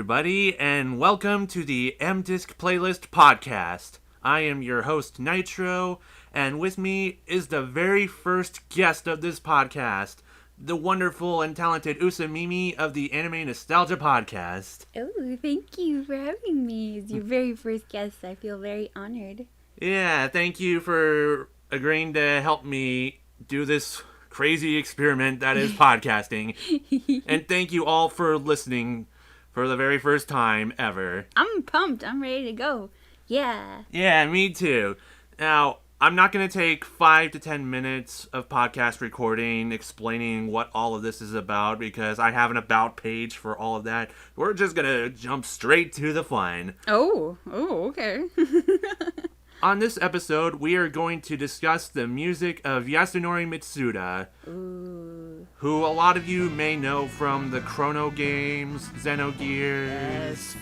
everybody, and welcome to the M-Disc Playlist Podcast. I am your host, Nitro, and with me is the very first guest of this podcast, the wonderful and talented Usamimi of the Anime Nostalgia Podcast. Oh, thank you for having me as your very first guest. I feel very honored. Yeah, thank you for agreeing to help me do this crazy experiment that is podcasting. And thank you all for listening for the very first time ever. I'm pumped. I'm ready to go. Yeah. Yeah, me too. Now, I'm not going to take 5 to 10 minutes of podcast recording explaining what all of this is about because I have an about page for all of that. We're just going to jump straight to the fun. Oh, okay. On this episode, we are going to discuss the music of Yasunori Mitsuda, who a lot of you may know from the Chrono games, Xenogears,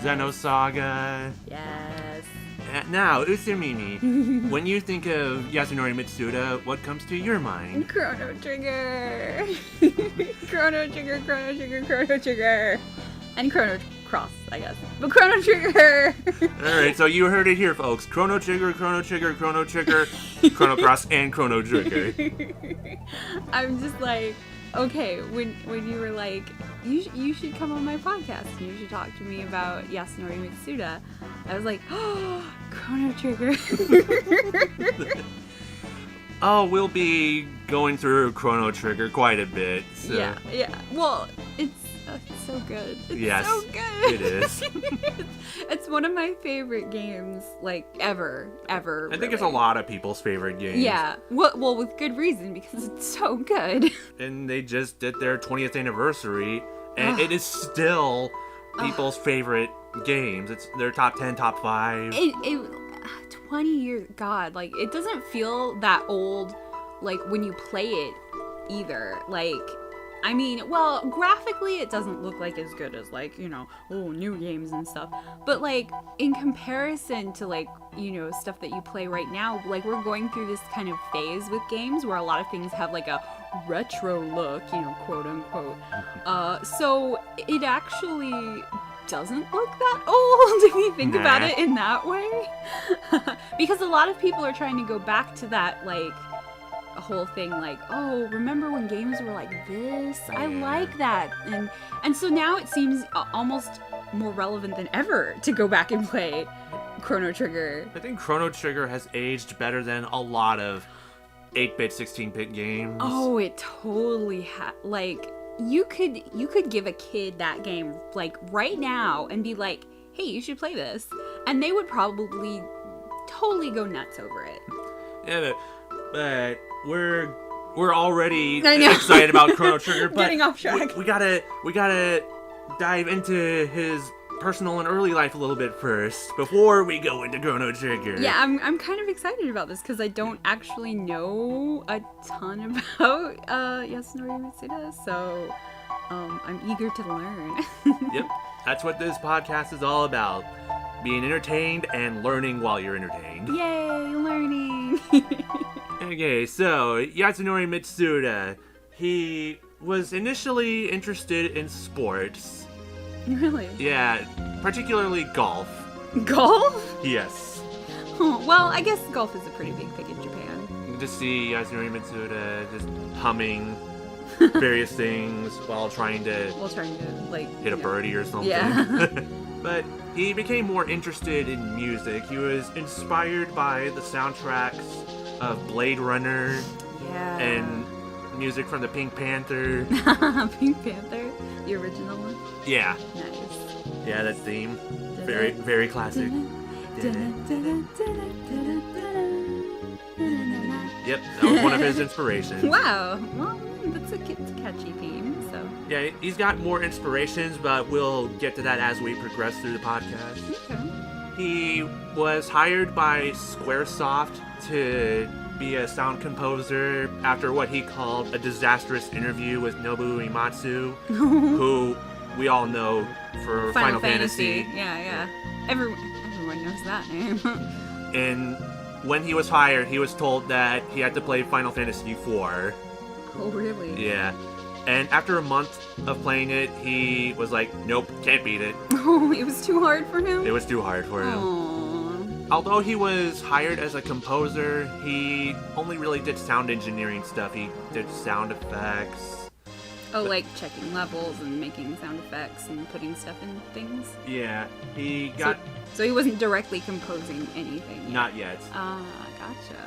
Xenosaga. Yes. Now, Usamimi, when you think of Yasunori Mitsuda, what comes to your mind? Chrono Trigger. Chrono Trigger. And Chrono Cross, I guess. But Chrono Trigger! Alright, so you heard it here, folks. Chrono Trigger, Chrono Cross, and Chrono Trigger. I'm just like, okay, when you were like, you should come on my podcast and you should talk to me about Yasunori Mitsuda, I was like, oh, Chrono Trigger. Oh, we'll be going through Chrono Trigger quite a bit. So. Yeah. Well, it's so good. Yes, so good. It is. It's one of my favorite games, like, ever. I think it's a lot of people's favorite games. Yeah. Well, with good reason, because it's so good. And they just did their 20th anniversary, and it is still people's favorite games. It's their top 10, top 5. 20 years, God, like, it doesn't feel that old, like, when you play it, either. Like, I mean, well, graphically it doesn't look like as good as, like, new games and stuff. But, like, in comparison to, like, stuff that you play right now, like, we're going through this kind of phase with games where a lot of things have, like, a retro look, quote unquote. So it actually doesn't look that old if you think about it in that way. Because a lot of people are trying to go back to that, like, a whole thing like, oh, remember when games were like this? Yeah. I like that. And so now it seems almost more relevant than ever to go back and play Chrono Trigger. I think Chrono Trigger has aged better than a lot of 8-bit, 16-bit games. Oh, it totally like, you could give a kid that game, like, right now and be like, hey, you should play this. And they would probably totally go nuts over it. Yeah, but we're already excited about Chrono Trigger, but getting off track. We gotta dive into his personal and early life a little bit first before we go into Chrono Trigger. Yeah, I'm kind of excited about this because I don't actually know a ton about Yasunori Mitsuda, so I'm eager to learn. Yep, that's what this podcast is all about. Being entertained and learning while you're entertained. Yay, learning! Okay, so Yasunori Mitsuda, he was initially interested in sports. Really? Yeah, particularly golf. Golf? Yes. Oh, well, I guess golf is a pretty big thing in Japan. You can just see Yasunori Mitsuda just humming various things while trying to like, hit a birdie or something. Yeah. But he became more interested in music. He was inspired by the soundtracks of Blade Runner, and music from the Pink Panther. Pink Panther? The original one? Yeah. Nice. Yeah, that theme. Very, very classic. Yep, that was one of his inspirations. Wow. Well, that's a catchy theme, so. Yeah, he's got more inspirations, but we'll get to that as we progress through the podcast. Okay. He was hired by Squaresoft to be a sound composer after what he called a disastrous interview with Nobuo Uematsu, who we all know for Final Fantasy. Yeah. Everyone knows that name. And when he was hired, he was told that he had to play Final Fantasy IV. Oh, really? Yeah. And after a month of playing it, he was like, nope, can't beat it. Oh, it was too hard for him? It was too hard for him. Aww. Although he was hired as a composer, he only really did sound engineering stuff. He did sound effects. Oh, like checking levels and making sound effects and putting stuff in things? Yeah, he got... So he wasn't directly composing anything yet? Not yet. Ah, gotcha.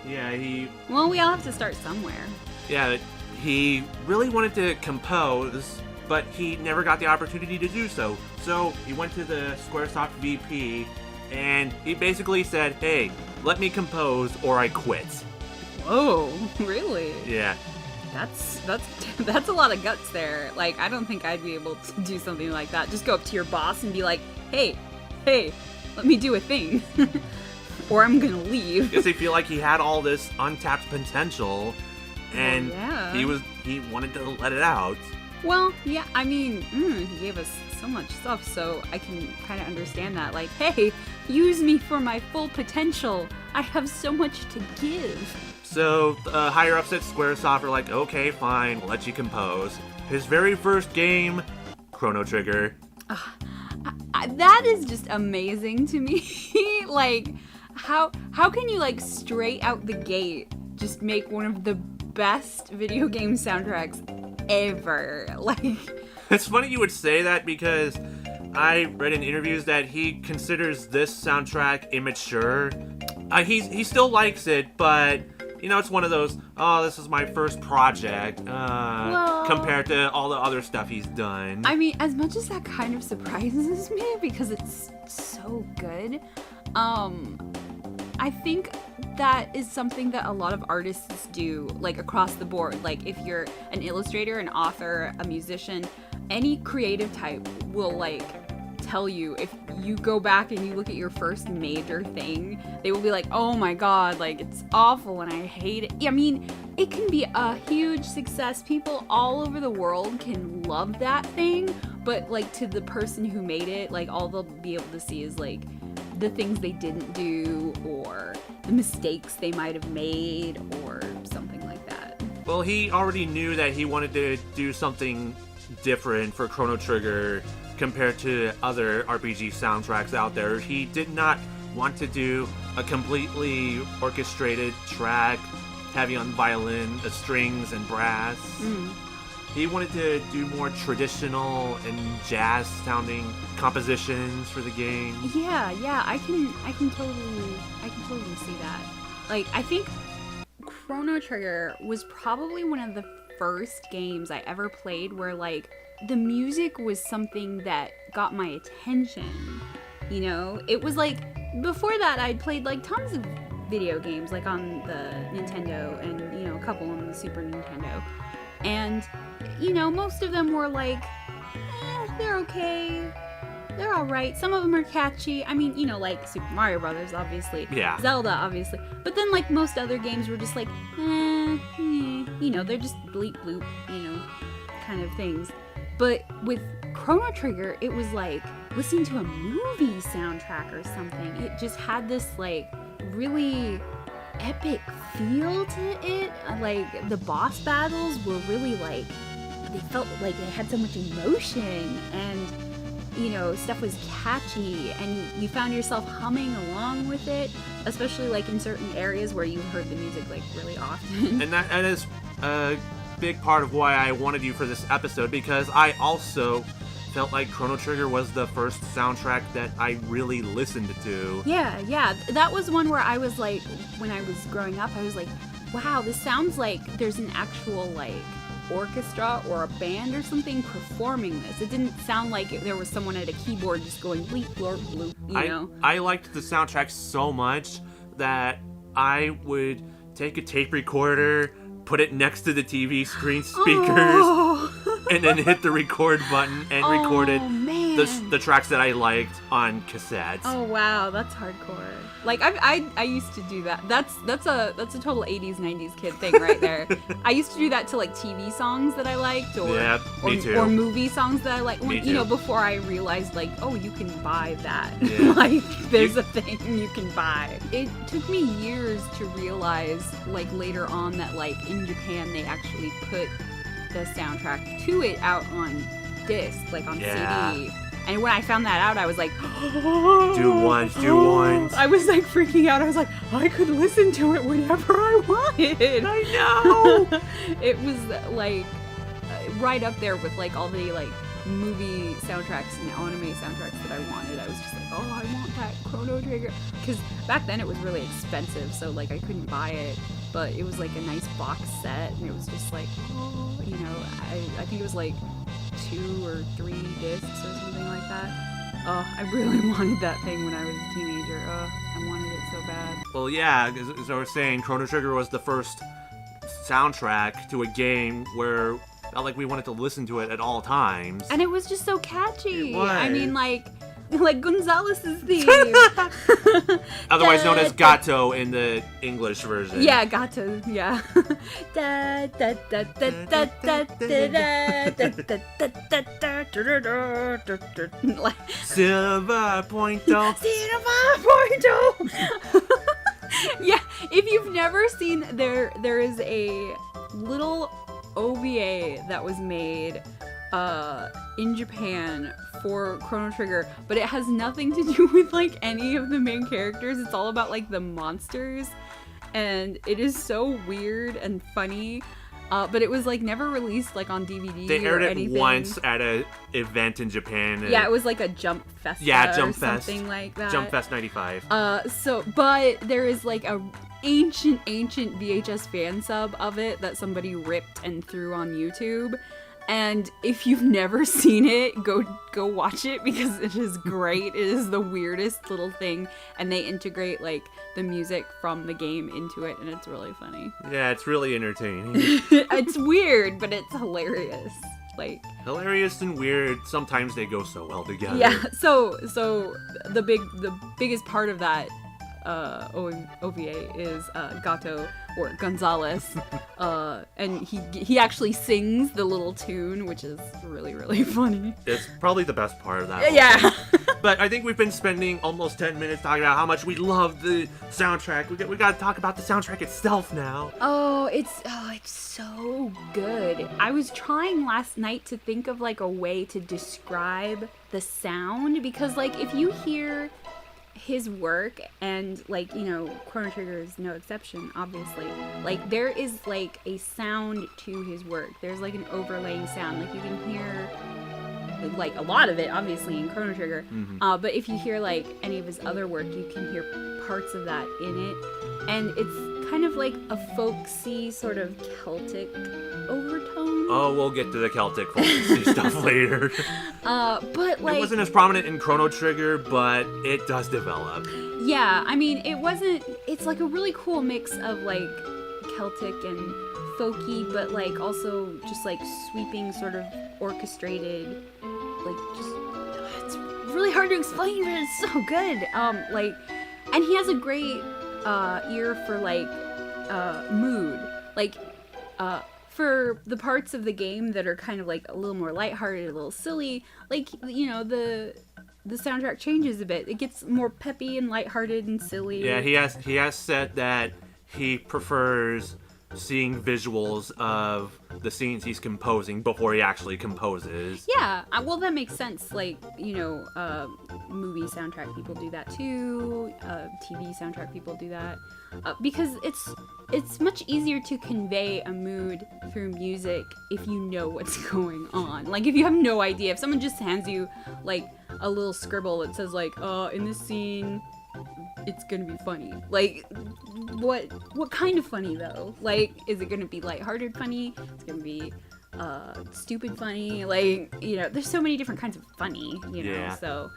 Yeah, Well, we all have to start somewhere. Yeah, he really wanted to compose, but he never got the opportunity to do so. So he went to the Squaresoft VP, and he basically said, hey, let me compose or I quit. Whoa, really? Yeah. That's a lot of guts there. Like, I don't think I'd be able to do something like that. Just go up to your boss and be like, hey, let me do a thing. Or I'm gonna leave. Because they feel like he had all this untapped potential, and he wanted to let it out. Well, yeah, I mean, he gave us so much stuff, so I can kind of understand that. Like, hey, use me for my full potential. I have so much to give. So higher ups at Squaresoft are like, okay, fine, we'll let you compose. His very first game, Chrono Trigger. That is just amazing to me. Like, how can you, like, straight out the gate just make one of the best video game soundtracks ever? Like, it's funny you would say that because I read in interviews that he considers this soundtrack immature. He still likes it, but you know, it's one of those, oh, this is my first project, compared to all the other stuff he's done. I mean, as much as that kind of surprises me because it's so good, I think that is something that a lot of artists do, like, across the board. Like, if you're an illustrator, an author, a musician, any creative type will, like, tell you, if you go back and you look at your first major thing, they will be like, oh my god, like, it's awful and I hate it. I mean, it can be a huge success. People all over the world can love that thing, but, like, to the person who made it, like, all they'll be able to see is, like, the things they didn't do or the mistakes they might have made or something like that. Well, he already knew that he wanted to do something different for Chrono Trigger compared to other RPG soundtracks out there. He did not want to do a completely orchestrated track heavy on violin, the strings, and brass. He wanted to do more traditional and jazz sounding compositions for the game. Yeah, I can totally see that. Like, I think Chrono Trigger was probably one of the first games I ever played where, like, the music was something that got my attention. You know, it was like, before that I'd played, like, tons of video games, like, on the Nintendo and, you know, a couple on the Super Nintendo. And, you know, most of them were like, they're okay. They're alright. Some of them are catchy. I mean, you know, like Super Mario Brothers, obviously. Yeah. Zelda, obviously. But then, like, most other games were just like, you know, they're just bleep bloop, you know, kind of things. But with Chrono Trigger, it was like listening to a movie soundtrack or something. It just had this, like, really epic feel to it. Like, the boss battles were really, like, they felt like they had so much emotion, and, you know, stuff was catchy, and you found yourself humming along with it, especially, like, in certain areas where you heard the music, like, really often. And that is a big part of why I wanted you for this episode, because I also felt like Chrono Trigger was the first soundtrack that I really listened to. Yeah, that was one where I was like, when I was growing up, I was like, wow, this sounds like there's an actual, like, orchestra or a band or something performing this. It didn't sound like there was someone at a keyboard just going bleep, blurp, bloop, you know? I liked the soundtrack so much that I would take a tape recorder, put it next to the TV screen speakers, and then hit the record button and recorded the tracks that I liked on cassettes. Oh wow, that's hardcore. Like, I used to do that. That's a total 80s 90s kid thing right there. I used to do that to, like, TV songs that I liked, or me too. Or movie songs that I liked. Me you know, too. Before I realized, like, oh, you can buy that. Yeah. Like, there's a thing you can buy. It took me years to realize, like, later on, that, like, in Japan they actually put the soundtrack to it out on disc, like on Yeah. CD. And when I found that out, I was like, Do once. I was like freaking out. I was like, I could listen to it whenever I wanted. I know. It was like right up there with like all the like movie soundtracks and anime soundtracks that I wanted. I was just like, oh, I want that Chrono Trigger. Because back then it was really expensive, so like I couldn't buy it. But it was like a nice box set, and it was just like, oh, you know, I think it was like 2 or 3 discs or something like that. Oh, I really wanted that thing when I was a teenager. Oh, I wanted it so bad. Well, yeah, as I was saying, Chrono Trigger was the first soundtrack to a game where felt like we wanted to listen to it at all times. And it was just so catchy. It was. I mean, like Gonzalez's theme. Otherwise known as Gato in the English version. Yeah, Gato. Yeah. Da da da da da da da da da da da. Like Silver Pointo. Yeah, if you've never seen, there is a little OVA that was made in Japan for Chrono Trigger, but it has nothing to do with like any of the main characters. It's all about like the monsters, and it is so weird and funny. But it was like never released like on DVD. They aired or it anything. once at an event in Japan. Yeah, it was like a Jump Fest. Yeah, Jump or Fest. something like that. Jump Fest 95. But there is like a ancient VHS fan sub of it that somebody ripped and threw on YouTube. And if you've never seen it, go watch it because it is great. It is the weirdest little thing, and they integrate like the music from the game into it, and it's really funny. Yeah, it's really entertaining. It's weird, but it's hilarious. Like Hilarious and weird. Sometimes they go so well together. yeah. So the biggest part of that OVA is Gato or Gonzalez, and he actually sings the little tune, which is really, really funny. It's probably the best part of that. whole Yeah. thing. But I think we've been spending almost 10 minutes talking about how much we love the soundtrack. We got to talk about the soundtrack itself now. Oh, it's so good. I was trying last night to think of like a way to describe the sound, because like if you hear his work, and like, you know, Chrono Trigger is no exception, obviously, like there is like a sound to his work. There's like an overlaying sound, like you can hear like a lot of it obviously in Chrono Trigger, but if you hear like any of his other work, you can hear parts of that in it, and it's kind of like a folksy sort of Celtic overtone. Oh, we'll get to the Celtic folksy stuff later. But like It wasn't as prominent in Chrono Trigger, but it does develop. yeah, I mean, it's like a really cool mix of like Celtic and folky, but like also just like sweeping sort of orchestrated, like just, it's really hard to explain, but it's so good. Like, and he has a great ear for like mood, like for the parts of the game that are kind of like a little more lighthearted, a little silly, like, you know, the soundtrack changes a bit. It gets more peppy and lighthearted and silly. Yeah, he has said that he prefers seeing visuals of the scenes he's composing before he actually composes. Yeah, well, that makes sense. Like, you know, movie soundtrack people do that too. TV soundtrack people do that because it's much easier to convey a mood through music if you know what's going on. Like, if you have no idea, if someone just hands you like a little scribble that says like, in this scene, it's gonna be funny. Like, what kind of funny though? Like, is it gonna be lighthearted funny? It's gonna be stupid funny. Like, you know, there's so many different kinds of funny, you know. Yeah. So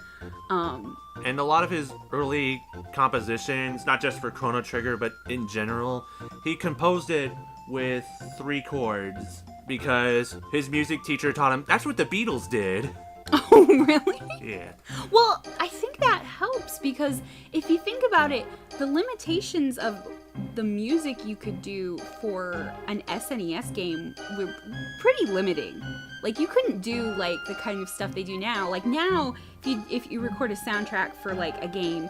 And a lot of his early compositions, not just for Chrono Trigger, but in general, he composed it with 3 chords because his music teacher taught him that's what the Beatles did. oh, really? Yeah. Well, I think that helps because if you think about it, the limitations of the music you could do for an SNES game were pretty limiting. Like, you couldn't do like the kind of stuff they do now. Like now, if you record a soundtrack for like a game,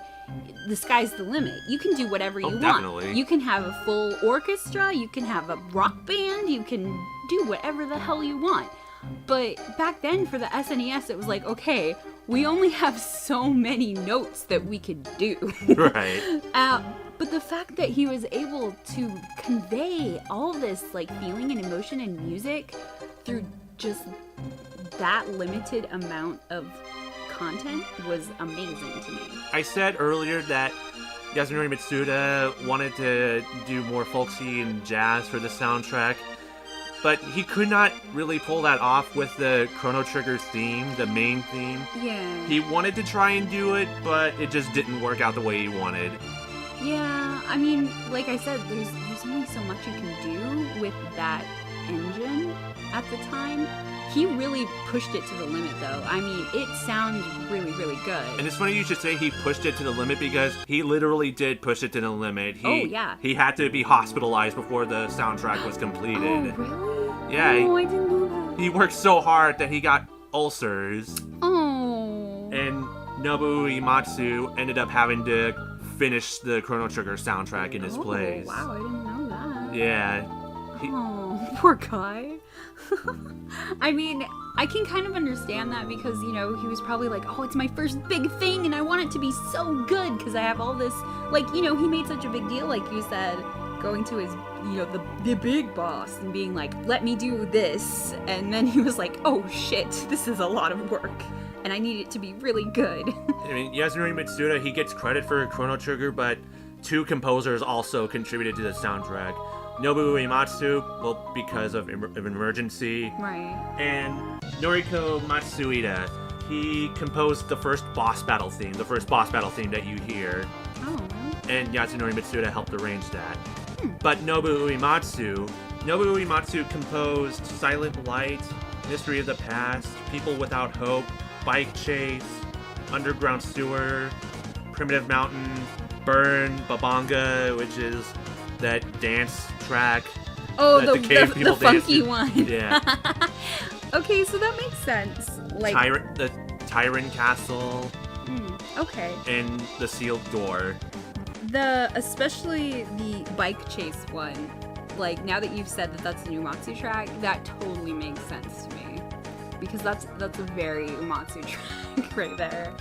the sky's the limit. You can do whatever you want. Definitely. You can have a full orchestra, you can have a rock band, you can do whatever the hell you want. But back then for the SNES, it was like, okay, we only have so many notes that we could do. Right. But the fact that he was able to convey all this like feeling and emotion and music through just that limited amount of content was amazing to me. I said earlier that Yasunori Mitsuda wanted to do more folksy and jazz for the soundtrack, but he could not really pull that off with the Chrono Trigger theme, the main theme. Yeah. He wanted to try and do it, but it just didn't work out the way he wanted. Yeah, I mean, like I said, there's only so much you can do with that engine at the time. He really pushed it to the limit, though. I mean, it sounds really, really good. And it's funny you should say he pushed it to the limit, because he literally did push it to the limit. He had to be hospitalized before the soundtrack was completed. Oh, really? Yeah. Oh, I didn't know that. He worked so hard that he got ulcers. Oh. And Nobuo Uematsu ended up having to finish the Chrono Trigger soundtrack in his place. Wow, I didn't know that. Yeah. Oh, poor guy. I mean, I can kind of understand that because, you know, he was probably like, oh, it's my first big thing and I want it to be so good because I have all this, like, you know, he made such a big deal, like you said, going to his, you know, the big boss and being like, let me do this. And then he was like, oh shit, this is a lot of work and I need it to be really good. I mean, Yasunori Mitsuda, he gets credit for Chrono Trigger, but 2 composers also contributed to the soundtrack. Nobuo Uematsu, well, because of emergency. Right. And Noriko Matsuida, he composed the first boss battle theme that you hear. Oh. And Yasunori Mitsuda helped arrange that. But Nobuo Uematsu composed Silent Light, Mystery of the Past, People Without Hope, Bike Chase, Underground Sewer, Primitive Mountain, Burn, Babanga, which is that dance track. Oh, that the funky one. Yeah. Okay, so that makes sense. Like the Tyrant Castle. Okay. And the Sealed Door. Especially the Bike Chase one. Like, now that you've said that that's an Uematsu track, that totally makes sense to me. Because that's a very Uematsu track right there.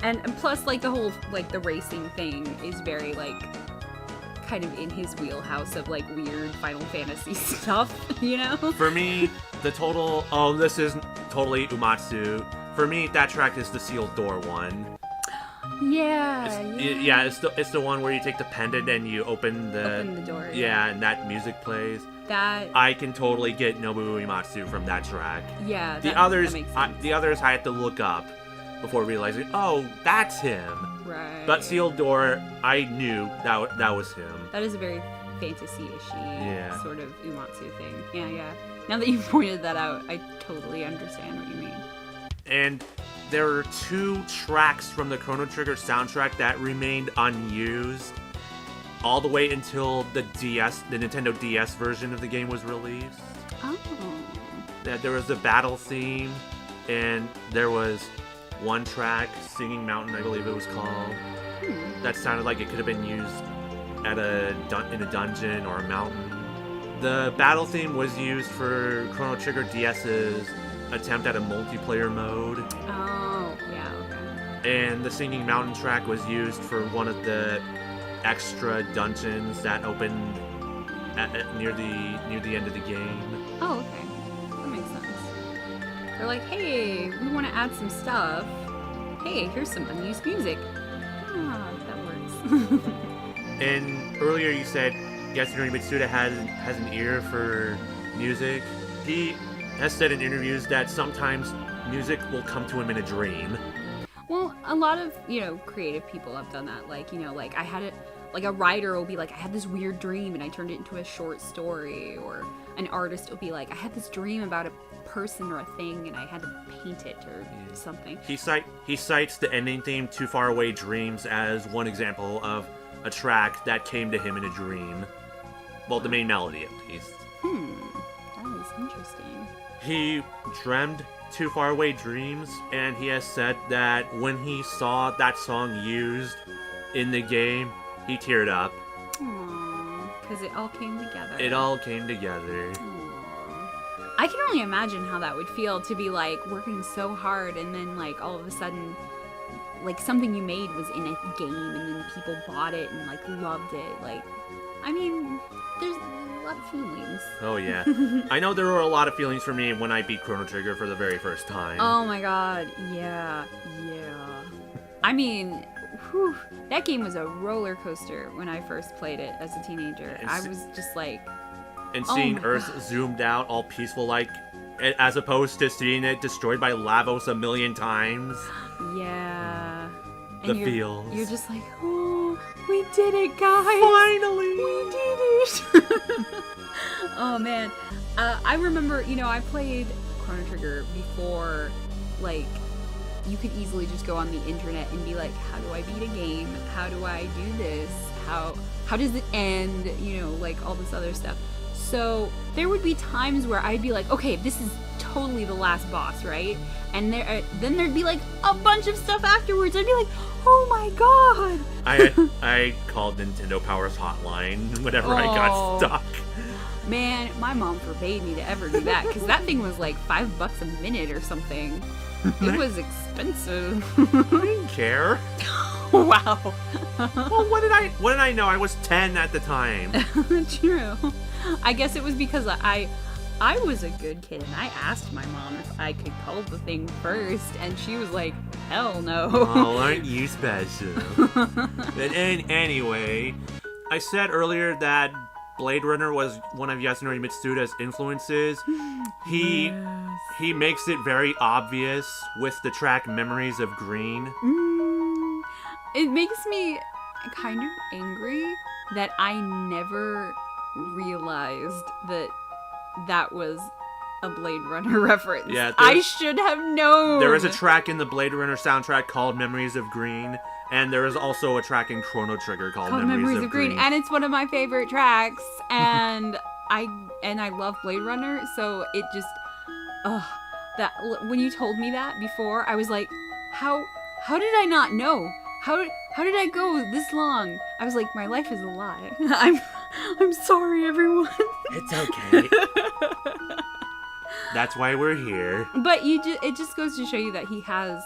And plus, like, the whole, like, the racing thing is very, like, kind of in his wheelhouse of, like, weird Final Fantasy stuff, you know? For me, this is totally Uematsu. For me, that track is the Sealed Door one. Yeah. It's the one where you take the pendant and you open the door. Yeah, and that music plays. That I can totally get Nobuo Uematsu from that track. Yeah. The others I had to look up before realizing, oh, that's him. Right. But Sealed Door, I knew that was him. That is a very fantasy-ishy sort of Uematsu thing. Yeah. Now that you've pointed that out, I totally understand what you mean. And there are 2 tracks from the Chrono Trigger soundtrack that remained unused all the way until the Nintendo DS version of the game was released. Oh. Yeah, there was a battle theme, and there was one track, Singing Mountain, I believe it was called, that sounded like it could have been used in a dungeon or a mountain. The battle theme was used for Chrono Trigger DS's attempt at a multiplayer mode. Oh, yeah, okay. And the Singing Mountain track was used for one of the extra dungeons that opened near the end of the game. Oh, okay. That makes sense. They're like, hey, we want to add some stuff. Hey, here's some unused music. Ah, that works. And earlier you said Yasunori Mitsuda has an ear for music. He has said in interviews that sometimes music will come to him in a dream. Well, a lot of, creative people have done that. Like, like I had it, like a writer will be like, I had this weird dream and I turned it into a short story. Or an artist will be like, I had this dream about a person or a thing and I had to paint it or something. He cites the ending theme Too Far Away Dreams as one example of a track that came to him in a dream. Well, the main melody at least. That is interesting. He dreamed Too Far Away Dreams, and he has said that when he saw that song used in the game, he teared up. Aww, because it all came together. It all came together. Aww. I can only imagine how that would feel to be like working so hard and then like all of a sudden like something you made was in a game and then people bought it and like loved it. Like, I mean, there's a lot of feelings. Oh yeah. I know there were a lot of feelings for me when I beat Chrono Trigger for the very first time. Oh my god, yeah. I mean, whew, that game was a roller coaster when I first played it as a teenager. I was just like... And seeing Earth zoomed out all peaceful like, as opposed to seeing it destroyed by Lavos a million times. Yeah. The feels. You're just like, oh, we did it, guys. Finally. We did it. Oh, man. I remember, I played Chrono Trigger before, like, you could easily just go on the internet and be like, how do I beat a game? How do I do this? How does it end? Like all this other stuff. So there would be times where I'd be like, okay, this is totally the last boss, right? And then there'd be like a bunch of stuff afterwards. I'd be like, oh my god! I called Nintendo Power's hotline whenever I got stuck. Man, my mom forbade me to ever do that because that thing was like $5 a minute or something. It was expensive. I didn't care. Wow. Well, what did I know? I was 10 at the time. True. I guess it was because I was a good kid and I asked my mom if I could call the thing first and she was like, hell no. Oh, aren't you special? But anyway, I said earlier that Blade Runner was one of Yasunori Mitsuda's influences. He makes it very obvious with the track Memories of Green. It makes me kind of angry that I never realized that was a Blade Runner reference. Yeah, I should have known. There is a track in the Blade Runner soundtrack called Memories of Green, and there is also a track in Chrono Trigger called Memories of Green. And it's one of my favorite tracks, and I love Blade Runner, so it just that when you told me that before, I was like, how did I not know? How did I go this long? I was like, my life is a lie. I'm sorry, everyone. It's okay. That's why we're here. But it just goes to show you that he has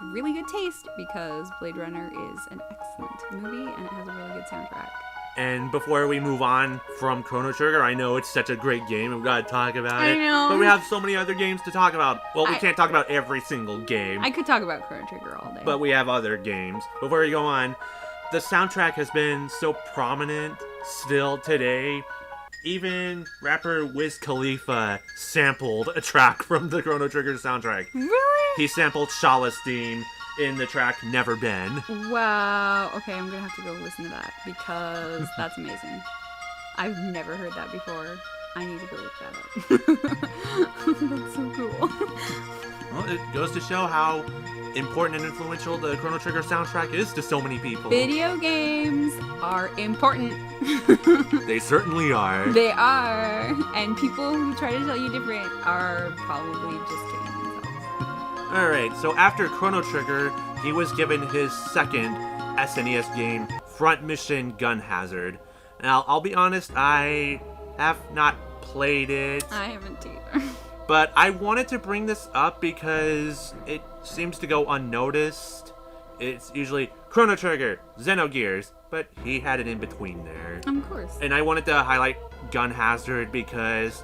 really good taste because Blade Runner is an excellent movie and it has a really good soundtrack. And before we move on from Chrono Trigger, I know it's such a great game and we've got to talk about it. I know. But we have so many other games to talk about. Well, we can't talk about every single game. I could talk about Chrono Trigger all day. But we have other games. Before we go on, the soundtrack has been so prominent still today. Even rapper Wiz Khalifa sampled a track from the Chrono Trigger soundtrack. Really? He sampled Shala's theme in the track Never Been. Wow. Okay, I'm gonna have to go listen to that because that's amazing. I've never heard that before. I need to go look that up. That's so cool. Well, it goes to show how important and influential the Chrono Trigger soundtrack is to so many people. Video games are important. They certainly are. They are. And people who try to tell you different are probably just kidding themselves. Alright, so after Chrono Trigger, he was given his second SNES game, Front Mission Gun Hazard. Now, I'll be honest, I have not played it. I haven't either. But I wanted to bring this up because it seems to go unnoticed. It's usually Chrono Trigger, Xenogears, but he had it in between there. Of course. And I wanted to highlight Gun Hazard because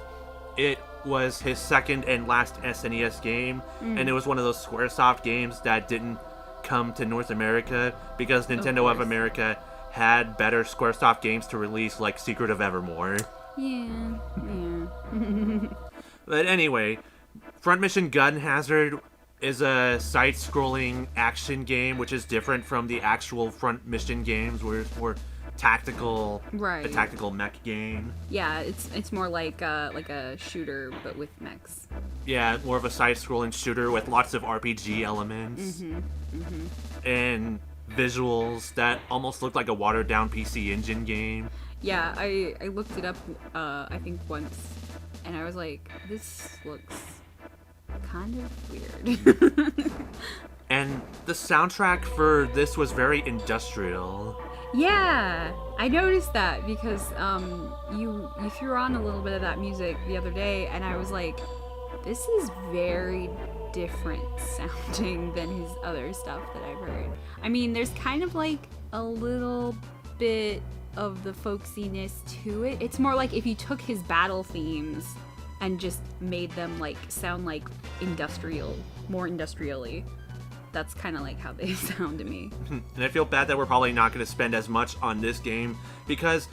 it was his second and last SNES game, and it was one of those Squaresoft games that didn't come to North America because Nintendo of America had better Squaresoft games to release, like Secret of Evermore. Yeah. But anyway, Front Mission Gun Hazard is a side-scrolling action game, which is different from the actual Front Mission games, where it's more tactical, right. A tactical mech game. Yeah, it's more like a shooter, but with mechs. Yeah, more of a side-scrolling shooter with lots of RPG elements. And visuals that almost look like a watered-down PC Engine game. Yeah, I looked it up, I think once, and I was like, this looks kind of weird. And the soundtrack for this was very industrial. Yeah, I noticed that because you threw on a little bit of that music the other day, and I was like, this is very different sounding than his other stuff that I've heard. I mean, there's kind of like a little bit of the folksiness to it. It's more like if you took his battle themes and just made them like sound like more industrially. That's kind of like how they sound to me. And I feel bad that we're probably not going to spend as much on this game because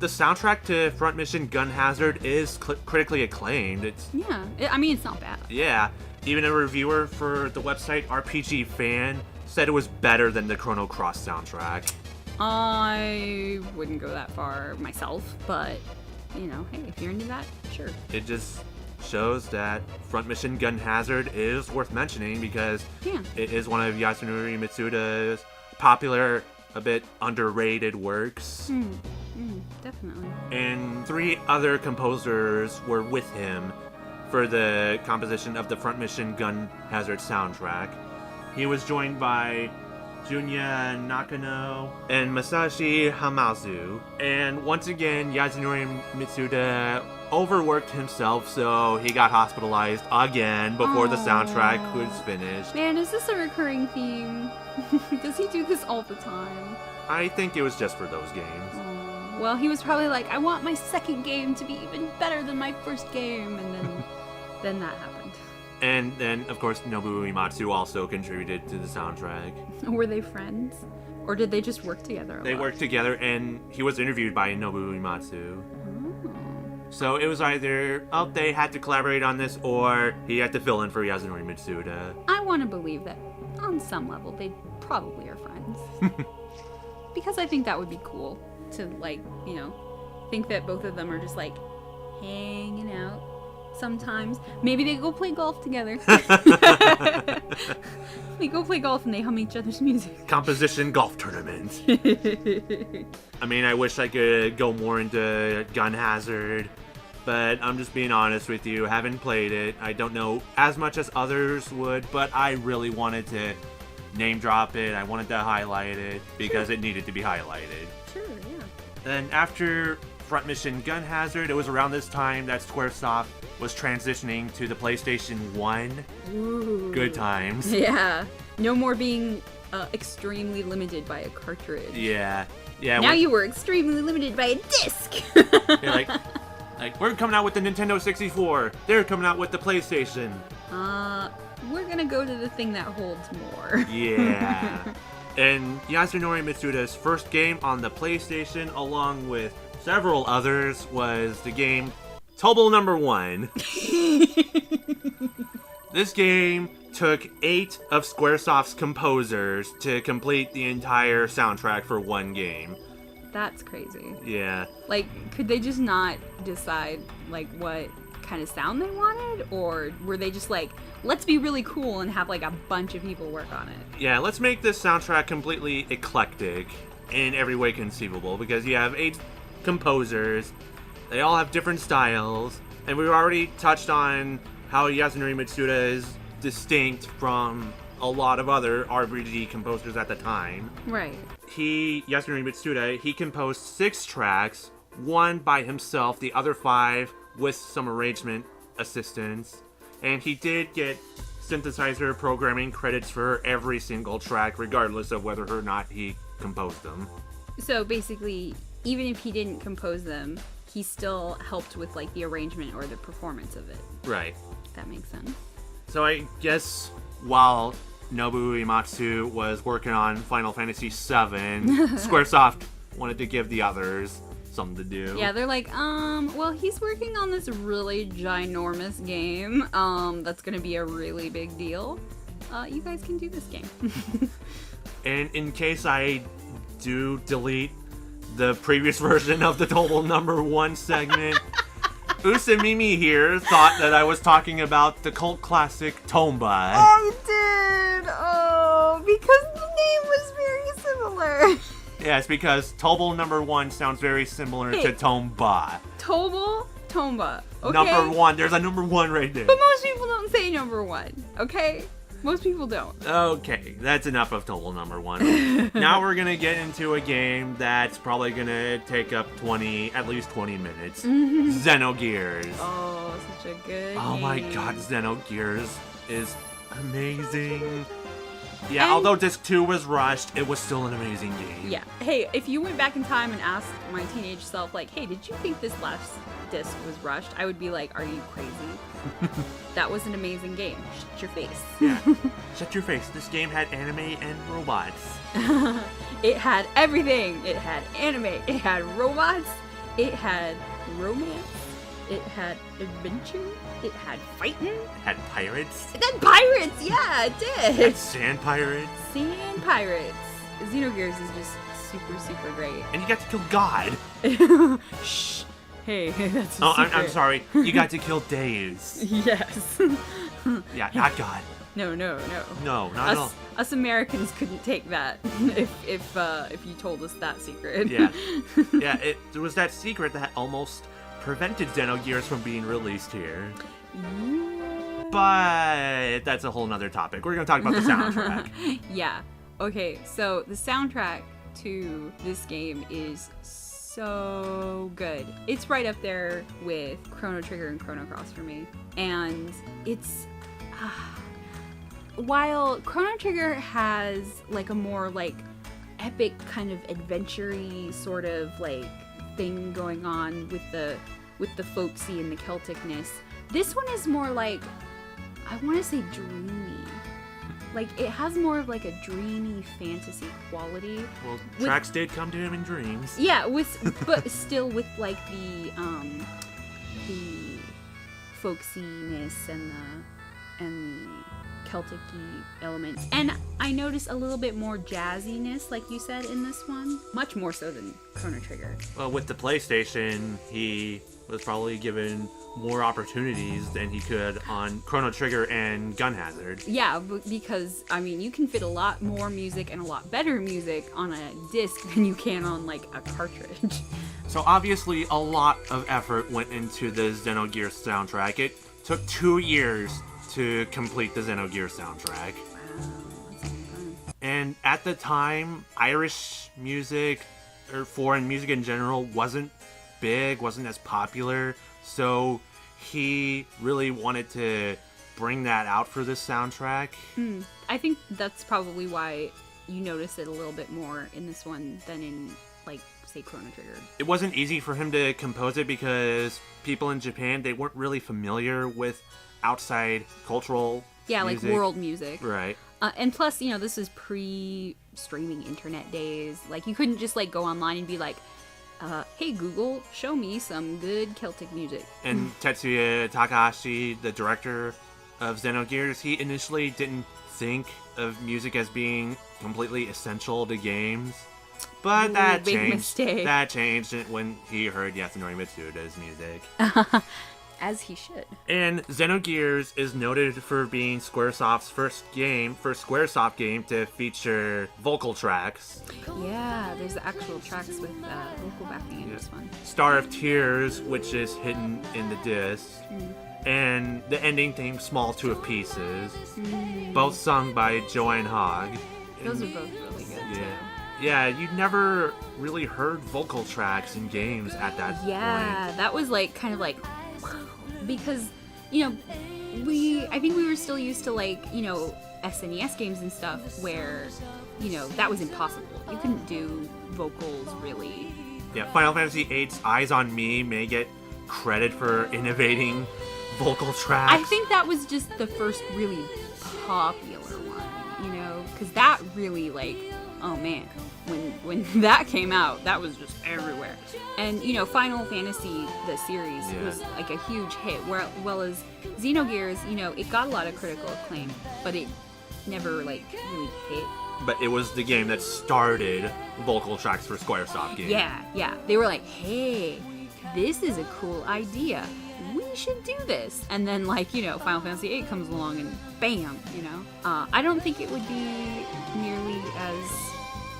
the soundtrack to Front Mission Gun Hazard is critically acclaimed. It's not bad. Yeah, even a reviewer for the website RPG Fan said it was better than the Chrono Cross soundtrack. I wouldn't go that far myself, but hey, if you're into that, sure. It just shows that Front Mission Gun Hazard is worth mentioning because it is one of Yasunori Mitsuda's popular, a bit underrated works. Definitely. And 3 other composers were with him for the composition of the Front Mission Gun Hazard soundtrack. He was joined by Junya Nakano and Masashi Hamazu. And once again, Yasunori Mitsuda overworked himself, so he got hospitalized again before the soundtrack was finished. Man, is this a recurring theme? Does he do this all the time? I think it was just for those games. Well, he was probably like, I want my second game to be even better than my first game, and then that happened. And then, of course, Nobuo Uematsu also contributed to the soundtrack. Were they friends? Or did they just work together They worked together, and he was interviewed by Nobuo Uematsu. So it was either, they had to collaborate on this, or he had to fill in for Yasunori Mitsuda. I want to believe that, on some level, they probably are friends. Because I think that would be cool to, think that both of them are just, hanging out sometimes. Maybe they go play golf together. They go play golf and they hum each other's music. Composition golf tournament. I mean, I wish I could go more into Gun Hazard, but I'm just being honest with you. Haven't played it. I don't know as much as others would, but I really wanted to name drop it. I wanted to highlight it because it needed to be highlighted. Sure, yeah. Then after Front Mission Gun Hazard, it was around this time that Squaresoft was transitioning to the PlayStation 1. Ooh. Good times. Yeah. No more being extremely limited by a cartridge. Yeah. Now you were extremely limited by a disc. You're like, we're coming out with the Nintendo 64. They're coming out with the PlayStation. We're gonna go to the thing that holds more. Yeah. And Yasunori Mitsuda's first game on the PlayStation, along with several others, was the game Tobal No. 1. This game took 8 of Squaresoft's composers to complete the entire soundtrack for one game. That's crazy. Yeah. Could they just not decide, what kind of sound they wanted? Or were they just let's be really cool and have, a bunch of people work on it? Yeah, let's make this soundtrack completely eclectic in every way conceivable, because you have 8 composers. They all have different styles, and we've already touched on how Yasunori Mitsuda is distinct from a lot of other RPG composers at the time. Right. Yasunori Mitsuda, he composed 6 tracks, 1 by himself, the other 5 with some arrangement assistance, and he did get synthesizer programming credits for every single track, regardless of whether or not he composed them. So basically, even if he didn't compose them, he still helped with the arrangement or the performance of it. Right. That makes sense. So I guess while Nobuo Uematsu was working on Final Fantasy VII, Squaresoft wanted to give the others something to do. Yeah, they're well, he's working on this really ginormous game that's gonna be a really big deal. You guys can do this game. And in case I do delete the previous version of the Tobal No. 1 segment, Usamimi here thought that I was talking about the cult classic Tomba. I did! Oh, because the name was very similar. Yes, because Tobal No. 1 sounds very similar to Tomba. Tomba. Okay? Number 1. There's a number 1 right there. But most people don't say number 1, okay? Most people don't. Okay, that's enough of total number one. Now we're gonna get into a game that's probably gonna take up at least 20 minutes. Xenogears. Oh, such a good Oh game. my god, Xenogears is amazing. Yeah, And- although Disc 2 was rushed, it was still an amazing game. Yeah. Hey, if you went back in time and asked my teenage self, like, hey, did you think this last disc was rushed? I would be like, are you crazy? That was an amazing game. Shut your face. Yeah. Shut your face. This game had anime and robots. It had everything. It had anime. It had robots. It had romance. It had adventure. It had fighting. It had pirates. It had pirates. Yeah, it It had did. sand pirates. Sand pirates. Xenogears is just super, super great. And you got to kill God. Shh. Hey, that's a Oh, I'm secret. sorry. You got to kill Days. Yes. Yeah, not God. No. No, not at all. Us Americans couldn't take that if you told us that secret. Yeah. Yeah, it was that secret that almost prevented Xenogears from being released here. Yeah. But that's a whole nother topic. We're going to talk about the soundtrack. Yeah. Okay, so the soundtrack to this game is so good. It's right up there with Chrono Trigger and Chrono Cross for me. And it's while Chrono Trigger has like a more like epic kind of adventure-y sort of like thing going on with the folksy and the Celticness, this one is more like, I want to say dreamy. Like, it has more of like a dreamy fantasy quality. Well, tracks did come to him in dreams. Yeah, but still with like the folksiness and the Celtic-y elements. And I noticed a little bit more jazziness, like you said, in this one. Much more so than Chrono Trigger. Well, with the PlayStation, he was probably given more opportunities than he could on Chrono Trigger and Gun Hazard. Yeah, because, I mean, you can fit a lot more music and a lot better music on a disc than you can on, like, a cartridge. So obviously a lot of effort went into the Xenogears soundtrack. It took 2 years to complete the Xenogears soundtrack. Wow, that's fun. And at the time, Irish music, or foreign music in general, wasn't as popular. So he really wanted to bring that out for this soundtrack. I think that's probably why you notice it a little bit more in this one than in, like, say, Chrono Trigger. It wasn't easy for him to compose it because people in Japan, they weren't really familiar with outside cultural music. Like world music. Right. And plus, you know, this is pre-streaming internet days. Like, you couldn't just, like, go online and be like, hey, Google, show me some good Celtic music. And Tetsuya Takahashi, the director of Xenogears, he initially didn't think of music as being completely essential to games. But that big changed. mistake. That changed when he heard Yasunori Mitsuda's music. As he should. And Xenogears is noted for being Squaresoft's first Squaresoft game to feature vocal tracks. Yeah, there's the actual tracks with vocal backing in this one. Star of Tears, which is hidden in the disc, and the ending theme, Small Two of Pieces, both sung by Joanne Hogg. Those are both really good, too. Yeah, you'd never really heard vocal tracks in games at that point. Yeah, that was like kind of like, because, you know, I think we were still used to, like, you know, SNES games and stuff where, you know, that was impossible. You couldn't do vocals really. Yeah, Final Fantasy VIII's Eyes on Me may get credit for innovating vocal tracks. I think that was just the first really popular one, you know, because that really, like, oh man, when that came out, that was just everywhere. And, you know, Final Fantasy, the series, was like a huge hit, well as Xenogears, you know, it got a lot of critical acclaim, but it never, like, really hit. But it was the game that started vocal tracks for Squaresoft games. Yeah. They were like, hey, this is a cool idea. We should do this. And then, like, you know, Final Fantasy VIII comes along and bam, you know. I don't think it would be nearly as...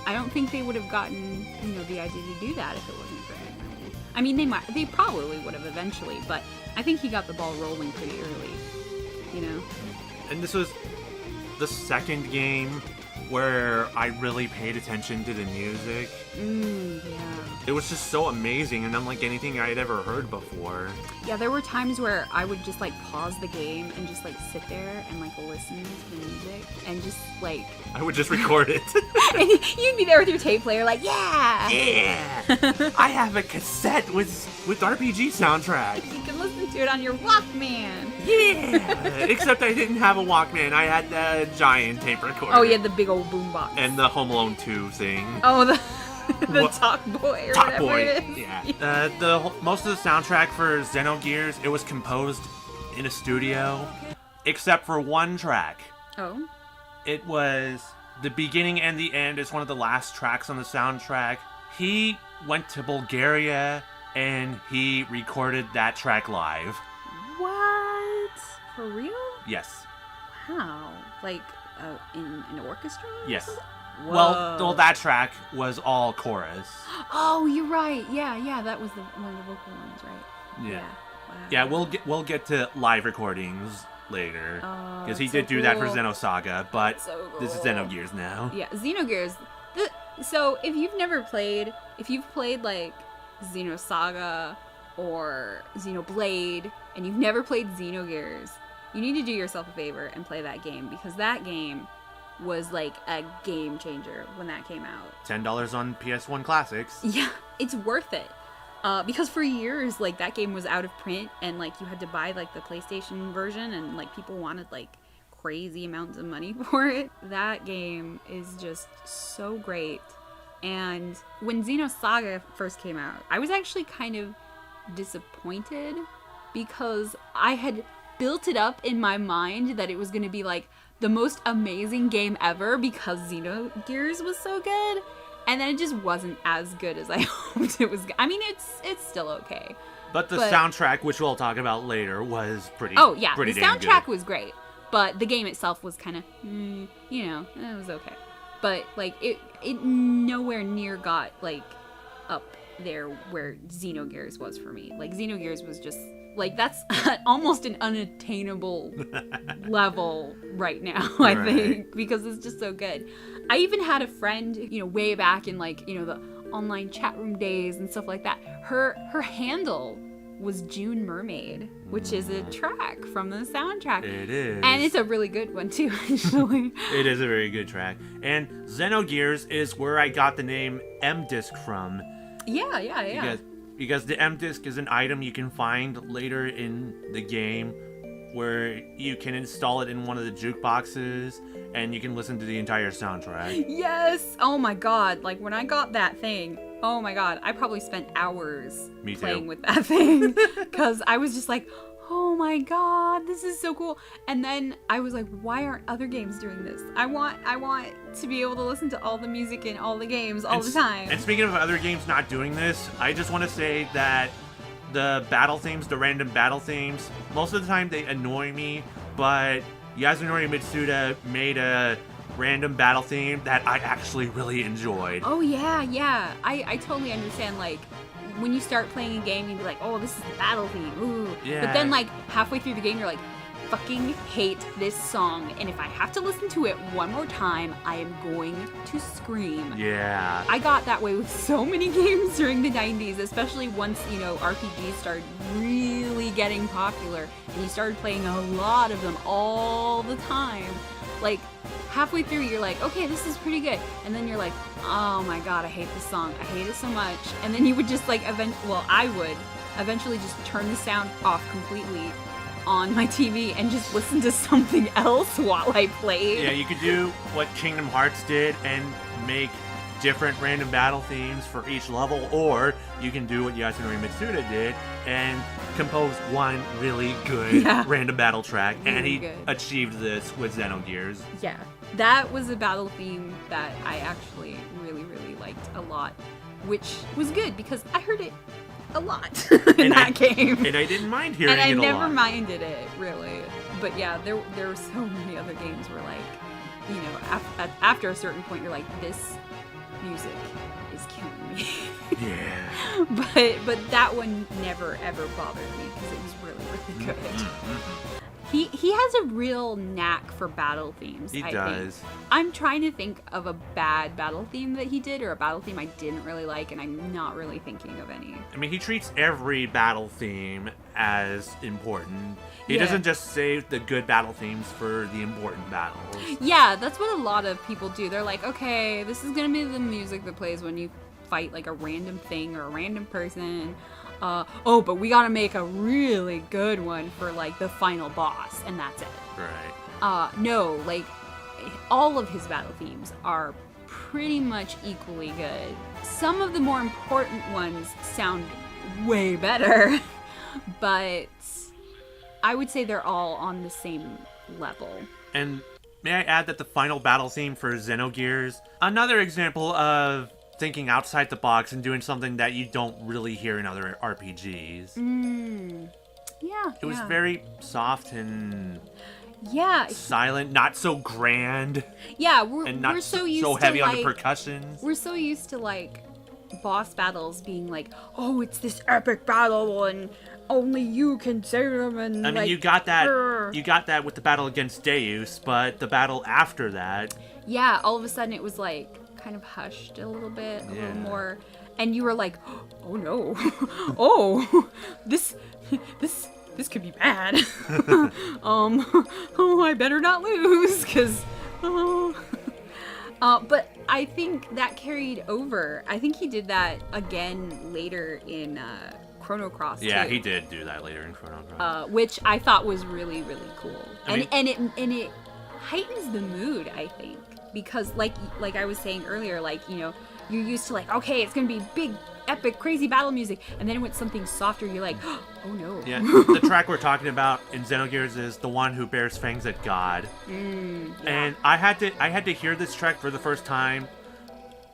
I don't think they would have gotten, you know, the idea to do that if it wasn't for him. I mean, they probably would have eventually, but I think he got the ball rolling pretty early, you know? And this was the second game where I really paid attention to the music. Yeah. It was just so amazing and unlike anything I had ever heard before. Yeah, there were times where I would just like pause the game and just like sit there and like listen to the music and just like... I would just record it. And you'd be there with your tape player like, yeah! Yeah! I have a cassette with RPG soundtrack. You can listen to it on your Walkman. Yeah! Except I didn't have a Walkman. I had the giant tape recorder. Oh, you had the big old boombox. And the Home Alone 2 thing. Oh, the Talk Boy or Talk whatever Boy, it is. yeah. Most of the soundtrack for Xenogears, it was composed in a studio, except for one track. Oh. It was the beginning and the end. It's one of the last tracks on the soundtrack. He went to Bulgaria and he recorded that track live. What? For real? Yes. Wow. Like in an orchestra? Yes. Whoa. Well, that track was all chorus. Oh, you're right. Yeah. That was one of the vocal ones, right? Yeah. Wow. Yeah, we'll get to live recordings later because he did do that for Xenosaga, but this is Xenogears now. Yeah, Xenogears. So if you've played like Xenosaga or Xenoblade, and you've never played Xenogears, you need to do yourself a favor and play that game because that game was like a game changer when that came out. $10 on PS1 Classics. Yeah, it's worth it. Because for years, like, that game was out of print, and, like, you had to buy, like, the PlayStation version, and, like, people wanted, like, crazy amounts of money for it. That game is just so great. And when Xenosaga first came out, I was actually kind of disappointed because I had built it up in my mind that it was going to be, like, the most amazing game ever because Xenogears was so good. And then it just wasn't as good as I hoped it was. I mean, it's still okay. But the soundtrack, which we'll talk about later, was pretty. Oh yeah, pretty the damn soundtrack good. was great, but the game itself was kind of, it was okay. But like it nowhere near got like up there where Xenogears was for me. Like Xenogears was just like that's almost an unattainable level right now. I think because it's just so good. I even had a friend, way back in like, the online chat room days and stuff like that. Her handle was June Mermaid, which is a track from the soundtrack. It is. And it's a really good one too, actually. It is a very good track. And Xenogears is where I got the name M-Disc from. Yeah. Because the M-Disc is an item you can find later in the game where you can install it in one of the jukeboxes and you can listen to the entire soundtrack. Yes! Oh my god, like when I got that thing, oh my god, I probably spent hours playing with that thing because I was just like, oh my god, this is so cool. And then I was like, why aren't other games doing this? I want to be able to listen to all the music in all the games all the time. And speaking of other games not doing this, I just want to say that the battle themes, the random battle themes, most of the time they annoy me, but Yasunori Mitsuda made a random battle theme that I actually really enjoyed. Oh yeah. I totally understand, like, when you start playing a game, you'd be like, oh, this is the battle theme, ooh. Yeah. But then, like, halfway through the game, you're like, fucking hate this song, and if I have to listen to it one more time, I am going to scream. Yeah. I got that way with so many games during the 90s, especially once, RPGs started really getting popular, and you started playing a lot of them all the time. Like, halfway through, you're like, okay, this is pretty good. And then you're like, oh my god, I hate this song. I hate it so much. And then you would just, like, I would eventually just turn the sound off completely on my TV and just listen to something else while I played. Yeah, you could do what Kingdom Hearts did and make different random battle themes for each level, or you can do what Yasunori Mitsuda did and compose one really good random battle track, really and he achieved this with Xenogears. Yeah, that was a battle theme that I actually really, really liked a lot, which was good because I heard it a lot in that game. And I didn't mind hearing it a lot. And I never minded it, really. But yeah, there were so many other games where, like, after a certain point, you're like, this music is killing me. Yeah. But that one never, ever bothered me because it was really, really good. He has a real knack for battle themes. He I does. think. I'm trying to think of a bad battle theme that he did, or a battle theme I didn't really like, and I'm not really thinking of any. I mean, he treats every battle theme as important. He Yeah. doesn't just save the good battle themes for the important battles. Yeah, that's what a lot of people do. They're like, okay, this is gonna be the music that plays when you fight like a random thing or a random person. But we gotta make a really good one for like the final boss, and that's it. Right. No, like all of his battle themes are pretty much equally good. Some of the more important ones sound way better, but I would say they're all on the same level. And may I add that the final battle theme for Xenogears, another example of thinking outside the box and doing something that you don't really hear in other RPGs. Yeah. It was very soft and silent, not so grand, Yeah, and not we're so used so to heavy on like, the percussions. we're so used to like boss battles being like, oh, it's this epic battle and only you can save them, and I mean, like, you got that with the battle against Deus, but the battle after that, yeah, all of a sudden it was like kind of hushed a little bit, a little more, and you were like, oh no, oh, this could be bad. Oh, I better not lose, because but I think that carried over. I think he did that again later in Chrono Cross. yeah, too. he did do that later in Chrono Cross. Which I thought was really, really cool. I mean- And it heightens the mood, I think, because like I was saying earlier, like, you know, you're used to like, okay, it's gonna be big, epic, crazy battle music, and then with something softer, you're like, oh no. Yeah, the track we're talking about in Xenogears is The One Who Bears Fangs at God. And I had to hear this track for the first time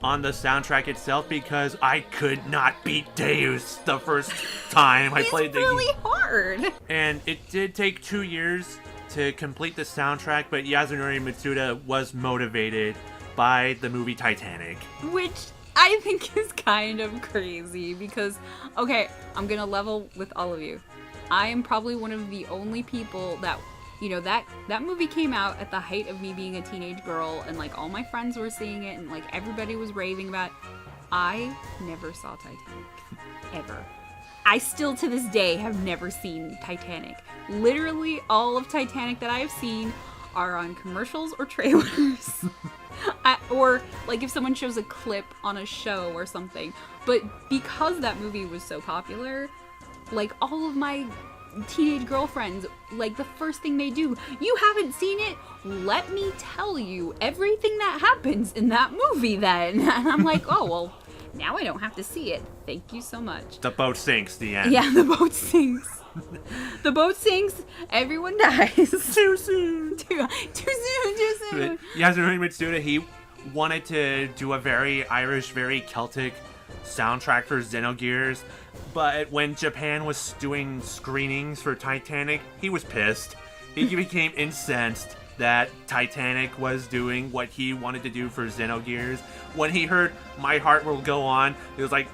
on the soundtrack itself because I could not beat Deus the first time I played the game. It's really hard. And it did take 2 years to complete the soundtrack, but Yasunori Mitsuda was motivated by the movie Titanic. Which I think is kind of crazy because, okay, I'm gonna level with all of you. I am probably one of the only people that, you know, that movie came out at the height of me being a teenage girl, and like all my friends were seeing it, and like everybody was raving about it. I never saw Titanic. Ever. I still to this day have never seen Titanic. Literally all of Titanic that I have seen are on commercials or trailers. Or like if someone shows a clip on a show or something. But because that movie was so popular, like all of my teenage girlfriends, like the first thing they do, you haven't seen it? Let me tell you everything that happens in that movie then. And I'm like, oh, well, now I don't have to see it. Thank you so much. The boat sinks, the end. Yeah, the boat sinks. The boat sinks, everyone dies. Too soon. Too soon. Yasunori Mitsuda, he wanted to do a very Irish, very Celtic soundtrack for Xenogears, but when Japan was doing screenings for Titanic, he was pissed. He became incensed that Titanic was doing what he wanted to do for Xenogears. When he heard My Heart Will Go On, he was like,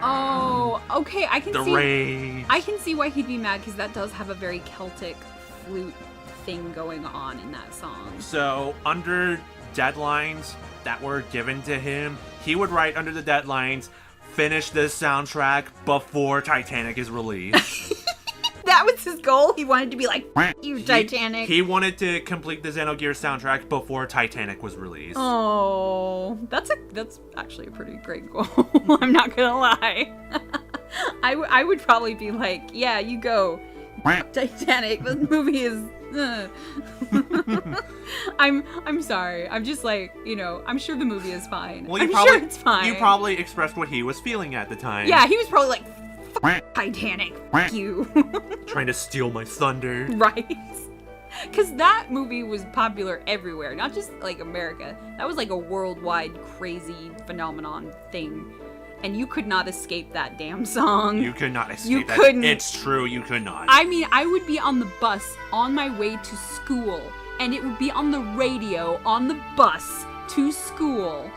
oh, okay, I can the see. rage. I can see why he'd be mad, because that does have a very Celtic flute thing going on in that song. So, under deadlines that were given to him, he would write under the deadlines, finish this soundtrack before Titanic is released. That was his goal? He wanted to be like, you Titanic. He wanted to complete the Xenogears soundtrack before Titanic was released. Oh, that's actually a pretty great goal. I'm not gonna lie. I would probably be like, yeah, you go, Titanic. This movie is. I'm sorry. I'm just like, you know, I'm sure the movie is fine. Well, I'm sure it's fine. You probably expressed what he was feeling at the time. Yeah, he was probably like, F Titanic, f you. Trying to steal my thunder. Right. Because that movie was popular everywhere, not just like America. That was like a worldwide crazy phenomenon thing. And you could not escape that damn song. You could not escape You that. couldn't. It's true, you could not. I mean, I would be on the bus on my way to school, and it would be on the radio on the bus to school.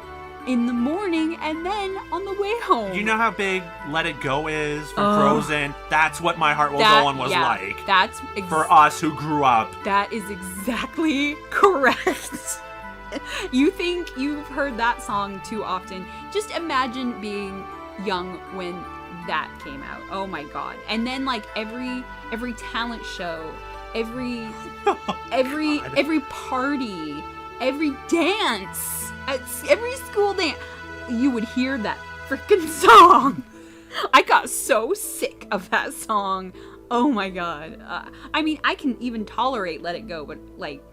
in the morning and then on the way home. You know how big Let It Go is from Frozen? That's what My Heart Will Go On was like. That's for us who grew up. That is exactly correct. You think you've heard that song too often. Just imagine being young when that came out. Oh my god. And then like every talent show, every party, every dance, every school dance, you would hear that freaking song. I got so sick of that song. Oh my god. I mean, I can even tolerate Let It Go, but like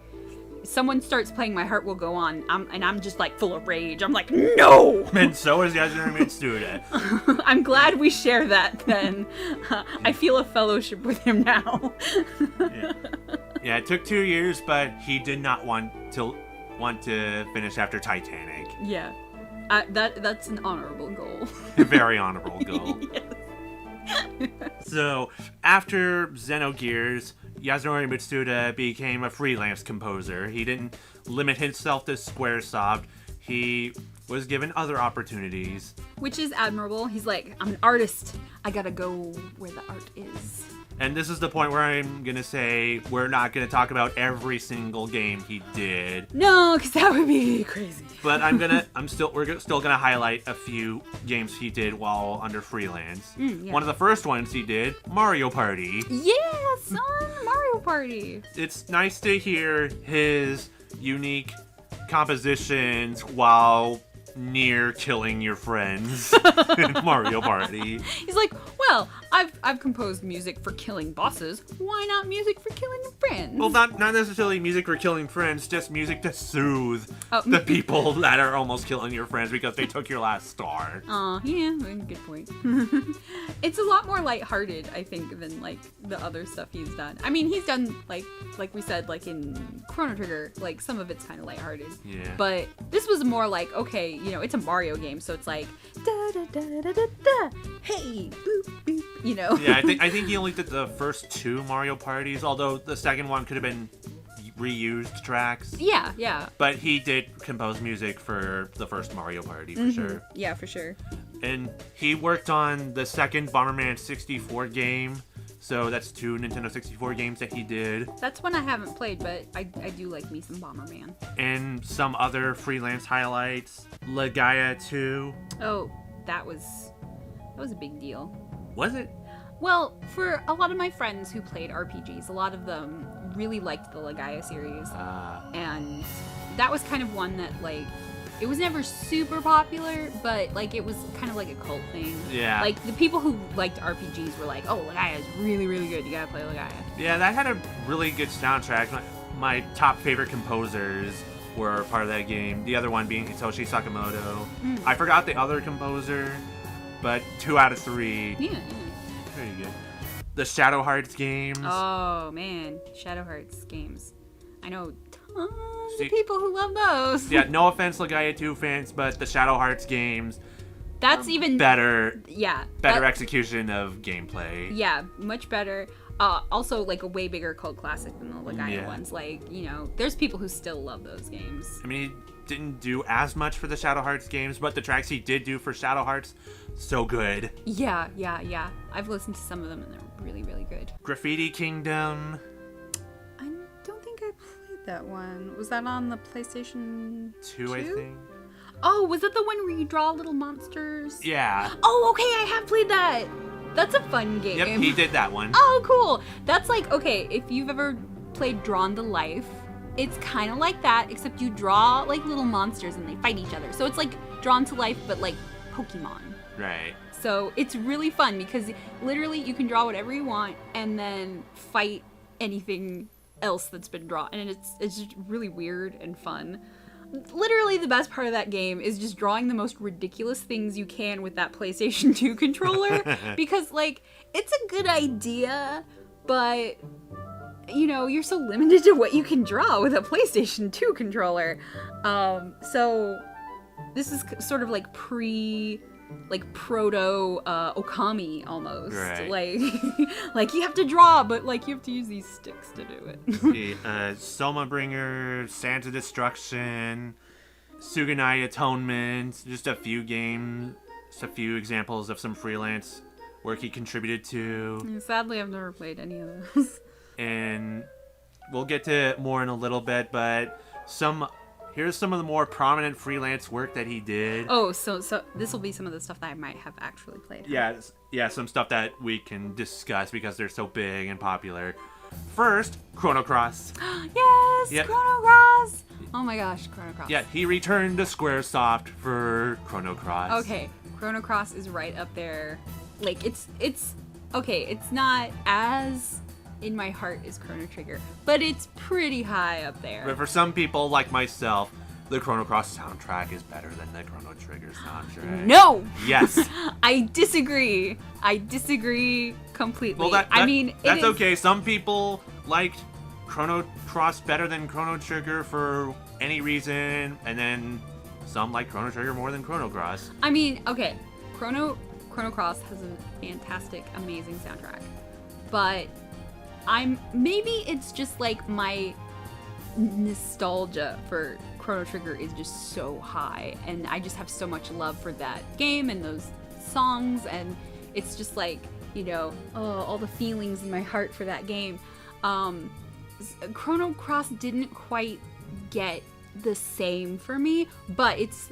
someone starts playing My Heart Will Go On, and I'm just like full of rage. I'm like, no! And so is Inazuma Mitsuda. I'm glad we share that then. I feel a fellowship with him now. Yeah, it took 2 years, but he did not want to finish after Titanic. Yeah. That's an honorable goal. A very honorable goal. Yes. So, after Xenogears, Yasunori Mitsuda became a freelance composer. He didn't limit himself to Squaresoft. He was given other opportunities. Which is admirable. He's like, I'm an artist. I gotta go where the art is. And this is the point where I'm gonna say we're not gonna talk about every single game he did. No, because that would be crazy. But we're still gonna highlight a few games he did while under freelance. Yeah. One of the first ones he did, Mario Party. Yeah, son, Mario Party. It's nice to hear his unique compositions while near killing your friends in Mario Party. He's like, well, I've composed music for killing bosses. Why not music for killing your friends? Well, not necessarily music for killing friends, just music to soothe the people that are almost killing your friends because they took your last star. Aw, yeah, good point. It's a lot more lighthearted, I think, than like the other stuff he's done. I mean, he's done like we said, like in Chrono Trigger, like some of it's kind of lighthearted. Yeah. But this was more like, okay, you know, it's a Mario game, so it's like da da da da da da. Hey, boop boop. You know. Yeah, I think he only did the first 2 Mario Parties, although the second one could have been reused tracks. Yeah. But he did compose music for the first Mario Party for sure. Yeah, for sure. And he worked on the second Bomberman 64 game. So that's 2 Nintendo 64 games that he did. That's one I haven't played, but I do like me some Bomberman. And some other freelance highlights. Legaia 2. Oh, that was a big deal. Was it? Well, for a lot of my friends who played RPGs, a lot of them really liked the Legaia series. And that was kind of one that, like, it was never super popular, but, like, it was kind of like a cult thing. Yeah. Like, the people who liked RPGs were like, oh, Legaia is really, really good. You gotta play Legaia. Yeah, that had a really good soundtrack. My top favorite composers were part of that game. The other one being Hitoshi Sakamoto. I forgot the other composer, but 2 out of 3. Yeah. Pretty good. The Shadow Hearts games. Oh, man. Shadow Hearts games. I know tons of people who love those. Yeah, no offense, Legaia 2 fans, but the Shadow Hearts games. That's even better. Yeah. Better execution of gameplay. Yeah, much better. Also, like, a way bigger cult classic than the Legaia ones. Like, you know, there's people who still love those games. I mean, he didn't do as much for the Shadow Hearts games, but the tracks he did do for Shadow Hearts, so good. Yeah. I've listened to some of them, and they're really, really good. Graffiti Kingdom. I don't think I played that one. Was that on the PlayStation 2? I think. Oh, was that the one where you draw little monsters? Yeah. Oh, okay, I have played that. That's a fun game. Yep, he did that one. Oh, cool. That's like, okay, if you've ever played Drawn to Life, it's kind of like that, except you draw like little monsters and they fight each other. So it's like Drawn to Life, but like Pokemon. Right. So it's really fun because literally you can draw whatever you want and then fight anything else that's been drawn. And it's just really weird and fun. Literally the best part of that game is just drawing the most ridiculous things you can with that PlayStation 2 controller. Because, like, it's a good idea, but, you know, you're so limited to what you can draw with a PlayStation 2 controller. So this is sort of like proto Okami almost. Right. Like you have to draw, but like you have to use these sticks to do it. Soma Bringer, Santa Destruction, Suganai Atonement, just a few games, just a few examples of some freelance work he contributed to. Sadly, I've never played any of those. And we'll get to more in a little bit, but here's some of the more prominent freelance work that he did. Oh, so this will be some of the stuff that I might have actually played. Yeah, some stuff that we can discuss because they're so big and popular. First, Chrono Cross. Yes, Yep. Chrono Cross. Oh my gosh, Chrono Cross. Yeah, he returned to Squaresoft for Chrono Cross. Okay, Chrono Cross is right up there. Like it's okay. It's not as in my heart as Chrono Trigger, but it's pretty high up there. But for some people like myself, the Chrono Cross soundtrack is better than the Chrono Trigger soundtrack. No. Yes. I disagree. I disagree completely. Well, that's is... okay. Some people liked Chrono Cross better than Chrono Trigger for any reason, and then some like Chrono Trigger more than Chrono Cross. I mean, okay, Chrono Cross has a fantastic, amazing soundtrack, but maybe it's just like my nostalgia for Chrono Trigger is just so high, and I just have so much love for that game and those songs, and it's just like, all the feelings in my heart for that game. Chrono Cross didn't quite get the same for me, but it's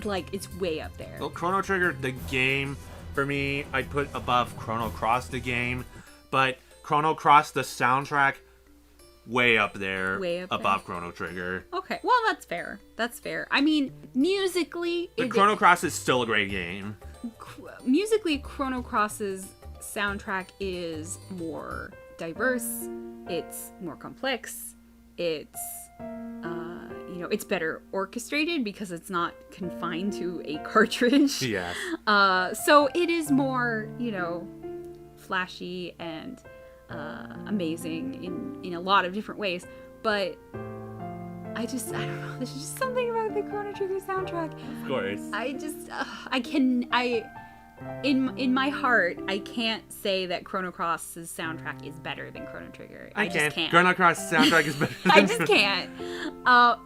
way up there. Well, Chrono Trigger, the game, for me, I'd put above Chrono Cross, the game, but Chrono Cross, the soundtrack, way up there, above Chrono Trigger. Okay, well, that's fair. That's fair. I mean, musically... But Chrono Cross is still a great game. Musically, Chrono Cross's soundtrack is more diverse, it's more complex, it's it's better orchestrated because it's not confined to a cartridge. Yes. So it is more, flashy and amazing in a lot of different ways. But I don't know. There's just something about the Chrono Trigger soundtrack. Of course. In my heart, I can't say that Chrono Cross's soundtrack is better than Chrono Trigger. I just can't. Chrono Cross soundtrack is better than I just can't.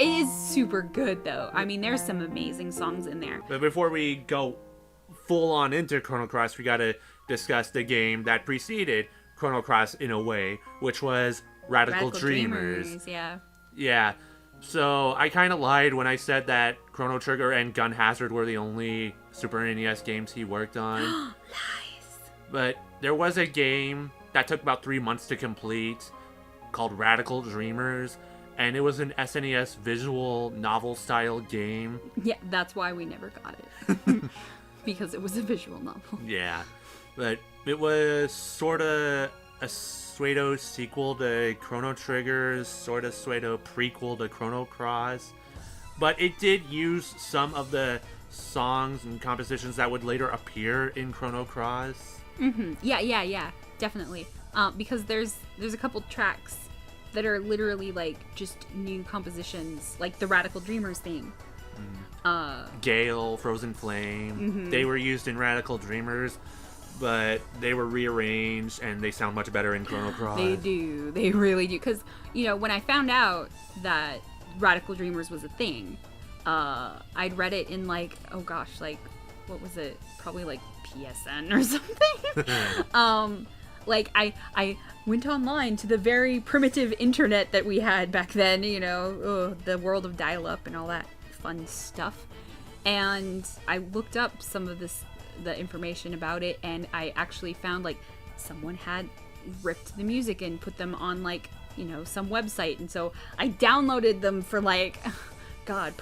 It is super good, though. I mean, there's some amazing songs in there. But before we go full on into Chrono Cross, we gotta discuss the game that preceded Chrono Cross in a way, which was Radical Dreamers. Yeah. So I kind of lied when I said that Chrono Trigger and Gun Hazard were the only Super NES games he worked on. Nice. But there was a game that took about 3 months to complete called Radical Dreamers, and it was an SNES visual novel style game. Yeah, that's why we never got it. Because it was a visual novel. Yeah. But it was sort of a pseudo sequel to Chrono Trigger's, sort of pseudo prequel to Chrono Cross. But it did use some of the songs and compositions that would later appear in Chrono Cross. Mm-hmm. Yeah, definitely. Because there's a couple tracks that are literally like just new compositions, like the Radical Dreamers theme. Gale, Frozen Flame, mm-hmm. They were used in Radical Dreamers, but they were rearranged and they sound much better in Chrono Cross. They do. They really do. Because, when I found out that Radical Dreamers was a thing, I'd read it in what was it? Probably like PSN or something. I went online to the very primitive internet that we had back then, the world of dial-up and all that fun stuff. And I looked up some of the information about it, and I actually found someone had ripped the music and put them on some website, and so I downloaded them for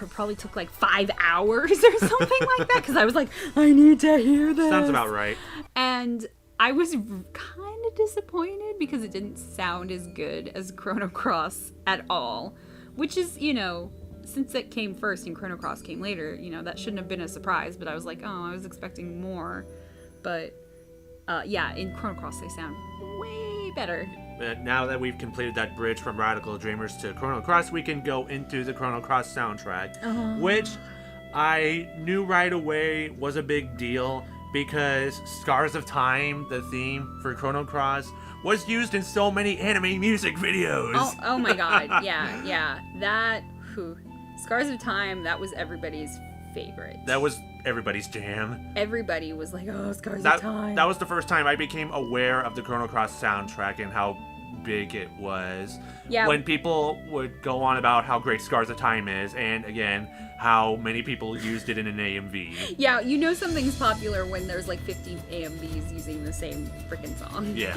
probably took 5 hours or something like that, because I was like, I need to hear this. Sounds about right. And I was kind of disappointed because it didn't sound as good as Chrono Cross at all, which is, since it came first and Chrono Cross came later, that shouldn't have been a surprise, but I was like, I was expecting more. But, in Chrono Cross they sound way better. But now that we've completed that bridge from Radical Dreamers to Chrono Cross, we can go into the Chrono Cross soundtrack, which I knew right away was a big deal because Scars of Time, the theme for Chrono Cross, was used in so many anime music videos. Oh my god, yeah. Scars of Time, that was everybody's favorite. That was everybody's jam. Everybody was like, oh, Scars of Time. That was the first time I became aware of the Chrono Cross soundtrack and how big it was. Yeah. When people would go on about how great Scars of Time is, and again, how many people used it in an AMV. Yeah, you know something's popular when there's like 50 AMVs using the same freaking song. Yeah.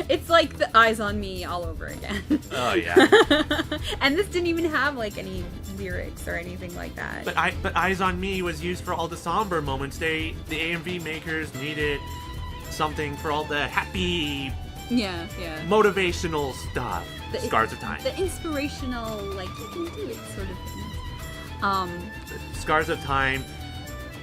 It's like the Eyes on Me all over again. Oh, yeah. And this didn't even have like any lyrics or anything like that. But Eyes on Me was used for all the somber moments. The AMV makers needed something for all the happy, yeah. motivational stuff. Scars of Time. The inspirational, like, you can do it sort of thing. Scars of Time,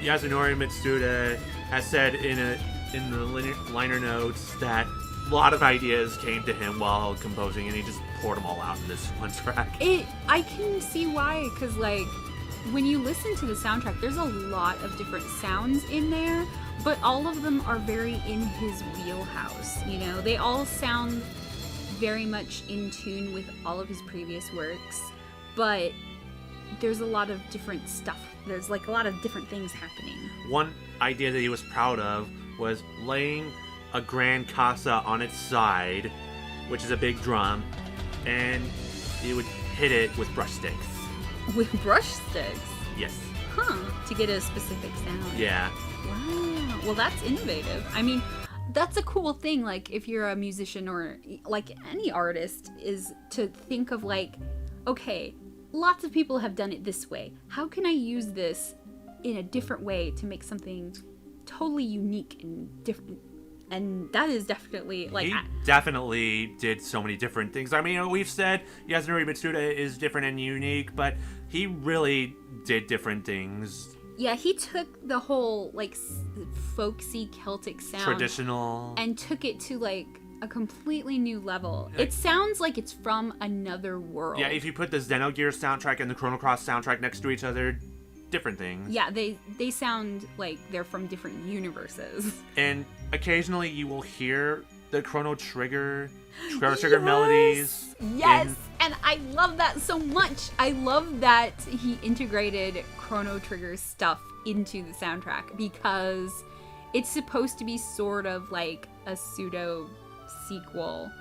Yasunori Mitsuda has said in the liner notes that a lot of ideas came to him while composing, and he just poured them all out in this one track. I can see why, because, like, when you listen to the soundtrack, there's a lot of different sounds in there, but all of them are very in his wheelhouse, you know? They all sound very much in tune with all of his previous works, but there's a lot of different stuff. There's like a lot of different things happening. One idea that he was proud of was laying a grand casa on its side, which is a big drum, and he would hit it with brush sticks. With brush sticks? Yes. Huh. To get a specific sound. Yeah. Wow. Well, that's innovative. I mean, that's a cool thing, like, if you're a musician or, like, any artist, is to think of, like, okay, lots of people have done it this way. How can I use this in a different way to make something totally unique and different? And that is definitely, like... He definitely did so many different things. I mean, we've said Yasunori Mitsuda is different and unique, but he really did different things. Yeah, he took the whole, like, folksy Celtic sound... Traditional... and took it to, like, a completely new level. It sounds like it's from another world. Yeah, if you put the Xenogears soundtrack and the Chrono Cross soundtrack next to each other, different things. Yeah, they sound like they're from different universes. And occasionally you will hear the Chrono Trigger melodies. Yes, and I love that so much. I love that he integrated Chrono Trigger stuff into the soundtrack, because it's supposed to be sort of like a pseudo sequel.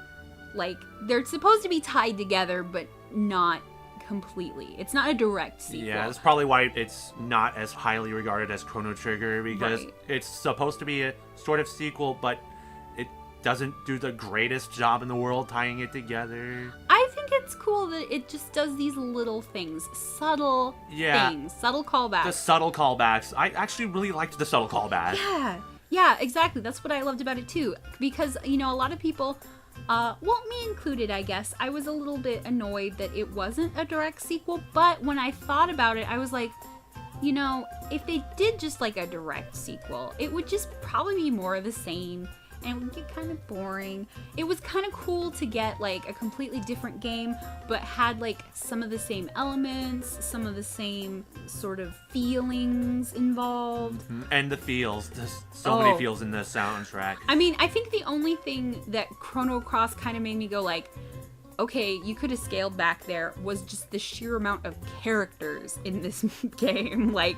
Like, they're supposed to be tied together, but not completely. It's not a direct sequel. Yeah, that's probably why it's not as highly regarded as Chrono Trigger, because it's supposed to be a sort of sequel, but it doesn't do the greatest job in the world tying it together. I think it's cool that it just does these little things, subtle things, subtle callbacks. The subtle callbacks. I actually really liked the subtle callbacks. Yeah, exactly. That's what I loved about it too. Because, you know, a lot of people, well, me included, I guess, I was a little bit annoyed that it wasn't a direct sequel. But when I thought about it, I was like, you know, if they did just like a direct sequel, it would just probably be more of the same. And it would get kind of boring. It was kind of cool to get like a completely different game, but had like some of the same elements, some of the same sort of feelings involved. And the feels. There's so many feels in the soundtrack. I mean, I think the only thing that Chrono Cross kind of made me go like, okay, you could have scaled back there, was just the sheer amount of characters in this game. Like,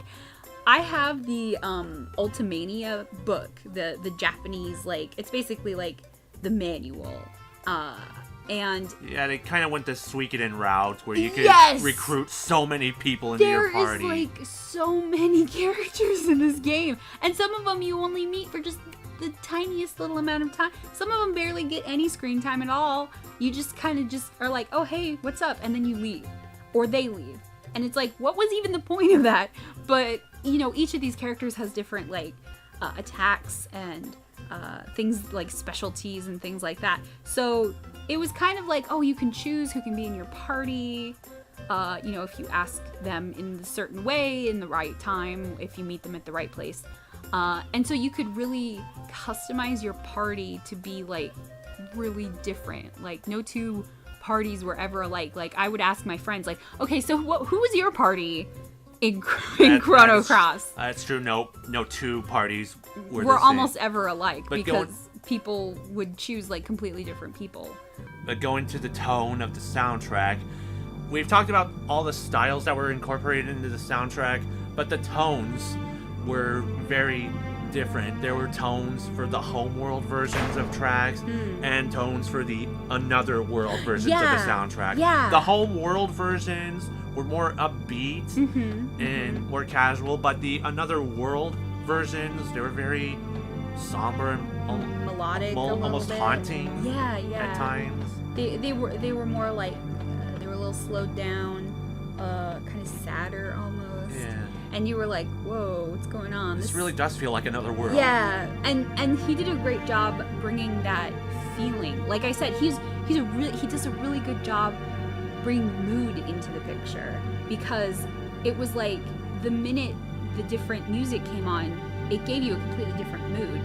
I have the Ultimania book, the Japanese, like, it's basically like the manual. And yeah, they kind of went the Suikoden route where you could recruit so many people into your party. There is like so many characters in this game, and some of them you only meet for just the tiniest little amount of time. Some of them barely get any screen time at all. You just kind of just are like, oh hey, what's up? And then you leave, or they leave. And it's like, what was even the point of that? But, you know, each of these characters has different, like, attacks and things like specialties and things like that. So it was kind of like, oh, you can choose who can be in your party. You know, if you ask them in a certain way, in the right time, if you meet them at the right place. And so you could really customize your party to be, like, really different. Like, no two parties were ever alike. Like, I would ask my friends, like, okay, so who was your party in Chrono Cross? That's true. No two parties were We're the same. almost ever alike, but because people would choose, like, completely different people. But going to the tone of the soundtrack, we've talked about all the styles that were incorporated into the soundtrack, but the tones were very different. There were tones for the homeworld versions of tracks and tones for the another world versions of the soundtrack. Yeah. The homeworld versions were more upbeat and more casual, but the another world versions, they were very somber and melodic, almost bit. haunting. Yeah. At times. They were more like they were a little slowed down, kind of sadder almost. Yeah. And you were like, "Whoa, what's going on?" This really does feel like another world. Yeah, and he did a great job bringing that feeling. Like I said, he does a really good job bringing mood into the picture, because it was like the minute the different music came on, it gave you a completely different mood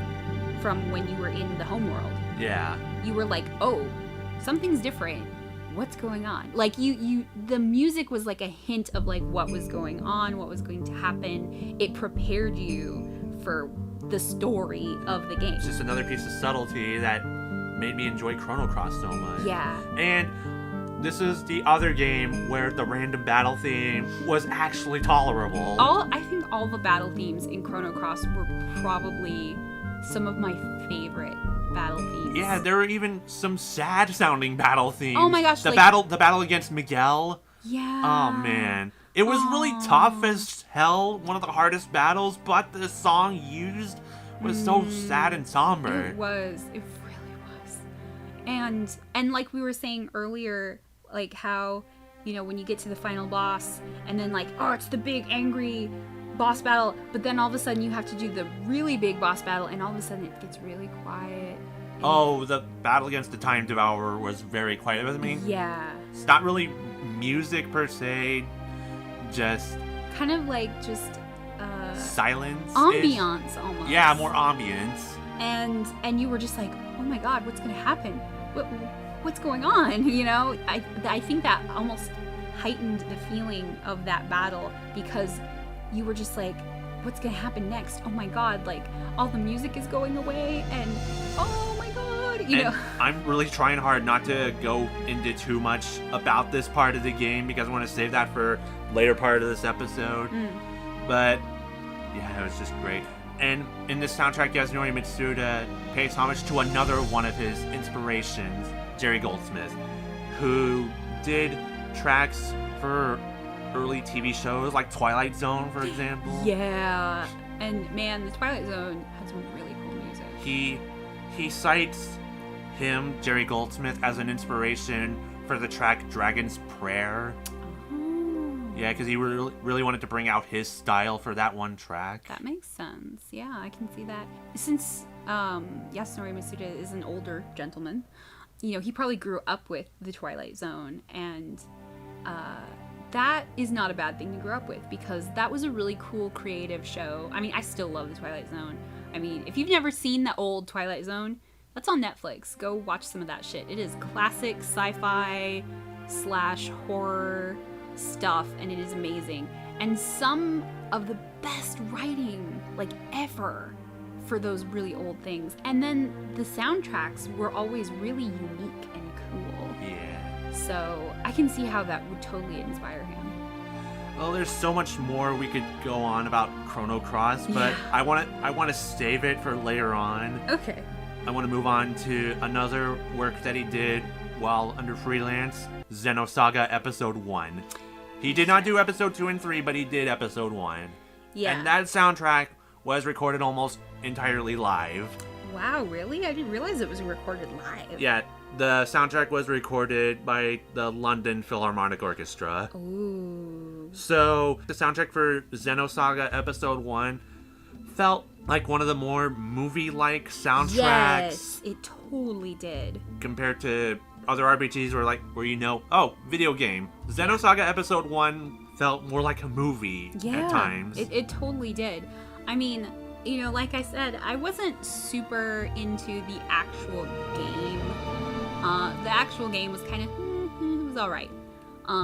from when you were in the homeworld. Yeah. You were like, "Oh, something's different. What's going on?" Like the music was like a hint of like what was going on, what was going to happen. It prepared you for the story of the game. It's just another piece of subtlety that made me enjoy Chrono Cross so much. Yeah. And this is the other game where the random battle theme was actually tolerable. I think all the battle themes in Chrono Cross were probably some of my favorite battle themes. Yeah, there were even some sad sounding battle themes. Oh my gosh, the battle against Miguel. Yeah. Oh man. It was really tough as hell, one of the hardest battles, but the song used was so sad and somber. It really was. And like we were saying earlier, like how, when you get to the final boss and then like, oh, it's the big angry boss battle, but then all of a sudden you have to do the really big boss battle, and all of a sudden it gets really quiet. Oh, the battle against the Time Devourer was very quiet. I mean, yeah, it's not really music per se, just kind of like silence, ambiance almost. Yeah, more ambience. And you were just like, oh my god, what's gonna happen? What's going on? I think that almost heightened the feeling of that battle, because you were just like, what's gonna happen next? Oh my god, like all the music is going away, and oh my god, I'm really trying hard not to go into too much about this part of the game, because I want to save that for later part of this episode. But yeah, it was just great. And in this soundtrack, Yasunori Mitsuda pays homage to another one of his inspirations, Jerry Goldsmith, who did tracks for early TV shows like Twilight Zone, for example. Yeah, and man, the Twilight Zone had some really cool music. He cites him, Jerry Goldsmith, as an inspiration for the track Dragon's Prayer. Yeah, because he really wanted to bring out his style for that one track. That makes sense. Yeah, I can see that. Since Yasunori Mitsuda is an older gentleman, he probably grew up with the Twilight Zone, and that is not a bad thing to grow up with, because that was a really cool creative show. I mean, I still love the Twilight Zone. I mean, if you've never seen the old Twilight Zone, that's on Netflix. Go watch some of that shit. It is classic sci-fi / horror stuff, and it is amazing. And some of the best writing like ever for those really old things. And then the soundtracks were always really unique and cool. Yeah. So I can see how that would totally inspire him. Well, there's so much more we could go on about Chrono Cross, but yeah. I want to save it for later on. Okay. I want to move on to another work that he did while under freelance, Xenosaga Episode 1. He did not do Episode 2 and 3, but he did Episode 1. Yeah. And that soundtrack was recorded almost entirely live. Wow, really? I didn't realize it was recorded live. Yeah, the soundtrack was recorded by the London Philharmonic Orchestra. Ooh. So, the soundtrack for Xenosaga Episode 1 felt like one of the more movie-like soundtracks. Yes, it totally did. Compared to other RPGs where video game. Xenosaga Episode 1 felt more like a movie at times. It totally did. I mean, like I said, I wasn't super into the actual game. The actual game was kind of, it was alright.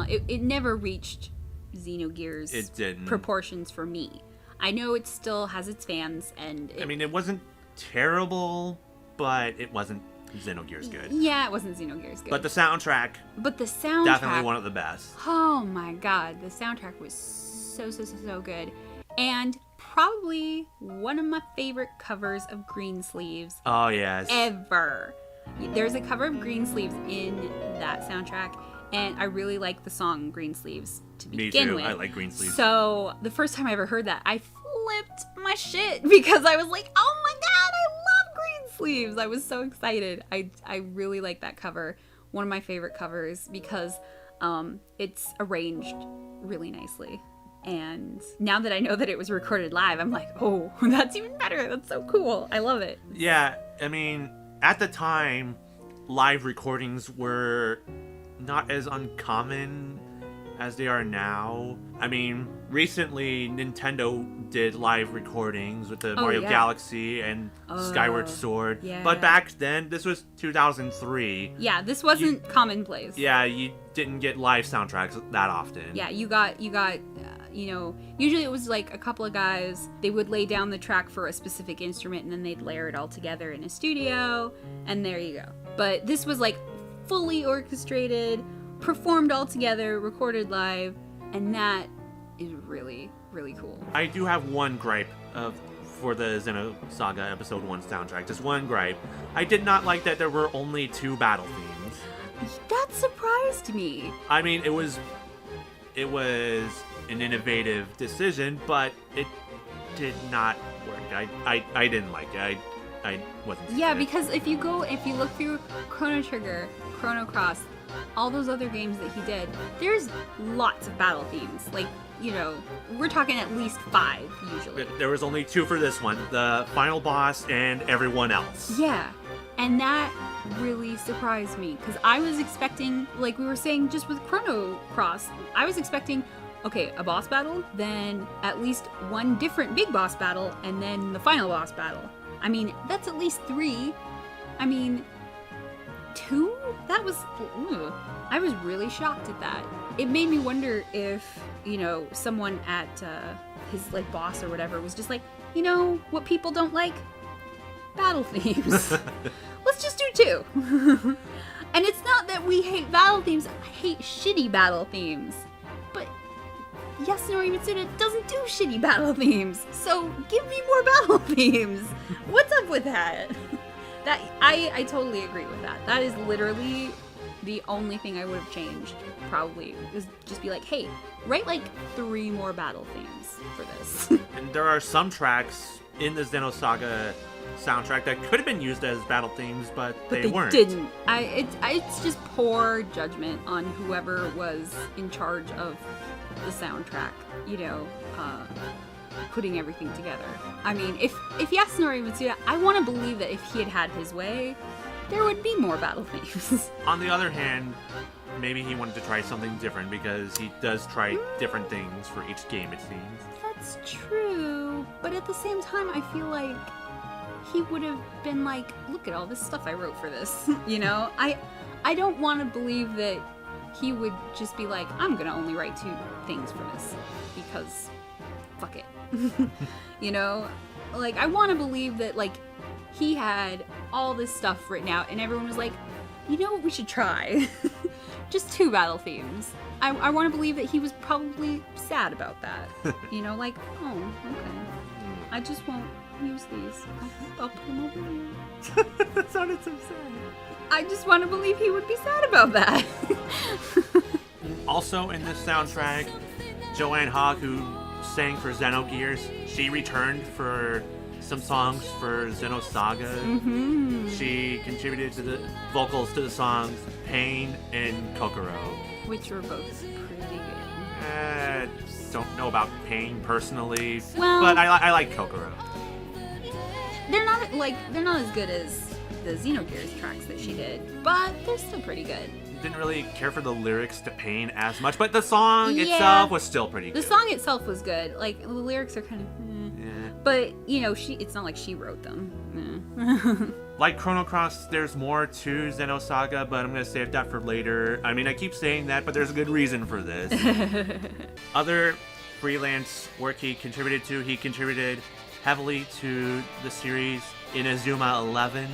It never reached Xenogears proportions for me. I know it still has its fans, and it wasn't terrible, but it wasn't Xenogears good. Yeah, it wasn't Xenogears good. But the soundtrack, definitely one of the best. Oh my god, the soundtrack was so good. And probably one of my favorite covers of Greensleeves. Oh, yes. Ever. There's a cover of Greensleeves in that soundtrack, and I really like the song Greensleeves to begin with. Me too. I like Greensleeves. So the first time I ever heard that, I flipped my shit because I was like, oh my god, I love Greensleeves. I was so excited. I really like that cover. One of my favorite covers because it's arranged really nicely. And now that I know that it was recorded live, I'm like, oh, that's even better. That's so cool. I love it. Yeah, I mean, at the time, live recordings were not as uncommon as they are now. I mean, recently, Nintendo did live recordings with the Mario Galaxy and Skyward Sword. Yeah. But back then, this was 2003. Yeah, this wasn't commonplace. Yeah, you didn't get live soundtracks that often. Yeah, you got usually it was like a couple of guys, they would lay down the track for a specific instrument and then they'd layer it all together in a studio, and there you go. But this was like fully orchestrated, performed all together, recorded live, and that is really, really cool. I do have one gripe for the Xenosaga Episode 1 soundtrack. Just one gripe. I did not like that there were only 2 battle themes. That surprised me. I mean, it was an innovative decision, but it did not work. I didn't like it. I wasn't. Yeah, because if you look through Chrono Trigger, Chrono Cross, all those other games that he did, there's lots of battle themes. Like, we're talking at least 5 usually. There was only 2 for this one: the final boss and everyone else. Yeah, and that really surprised me because I was expecting, like we were saying just with Chrono Cross, I was expecting, okay, a boss battle, then at least one different big boss battle, and then the final boss battle. I mean, that's at least 3. I mean, 2? That was... I was really shocked at that. It made me wonder if, someone at his, boss or whatever was just like, what people don't like? Battle themes. Let's just do 2. And it's not that we hate battle themes. I hate shitty battle themes. But Yasunori Mitsuda doesn't do shitty battle themes. So give me more battle themes. What's up with that? That I totally agree with that. That is literally the only thing I would have changed, probably, is just be like, hey, write 3 more battle themes for this. And there are some tracks in the Xenosaga soundtrack that could have been used as battle themes, but they weren't. Didn't. It's just poor judgment on whoever was in charge of the soundtrack, putting everything together. I mean, if Yasunori Mitsuda, I want to believe that if he had his way, there would be more battle themes. On the other hand, maybe he wanted to try something different because he does try different things for each game, it seems. That's true, but at the same time, I feel like he would have been like, look at all this stuff I wrote for this, I don't want to believe that he would just be like, I'm gonna only write 2 things for this because fuck it. I want to believe that he had all this stuff written out and everyone was like, you know what we should try? Just 2 battle themes. I want to believe that he was probably sad about that. Oh, okay. I just won't use these. I'll put them over here. That sounded so sad. I just want to believe he would be sad about that. Also in this soundtrack, Joanne Hogg, who sang for Xenogears, she returned for some songs for Xenosaga. Mm-hmm. She contributed to the vocals to the songs Pain and Kokoro, which were both pretty good. Don't know about Pain personally, well, but I like Kokoro. They're not as good as the Xenogears tracks that she did, but they're still pretty good. Didn't really care for the lyrics to Pain as much, but the song itself was still pretty good. The song itself was good. The lyrics are kind of but it's not like she wrote them. Like Chrono Cross, there's more to Xenosaga, but I'm gonna save that for later. I mean, I keep saying that, but there's a good reason for this. Other freelance work he contributed heavily to the series Inazuma 11.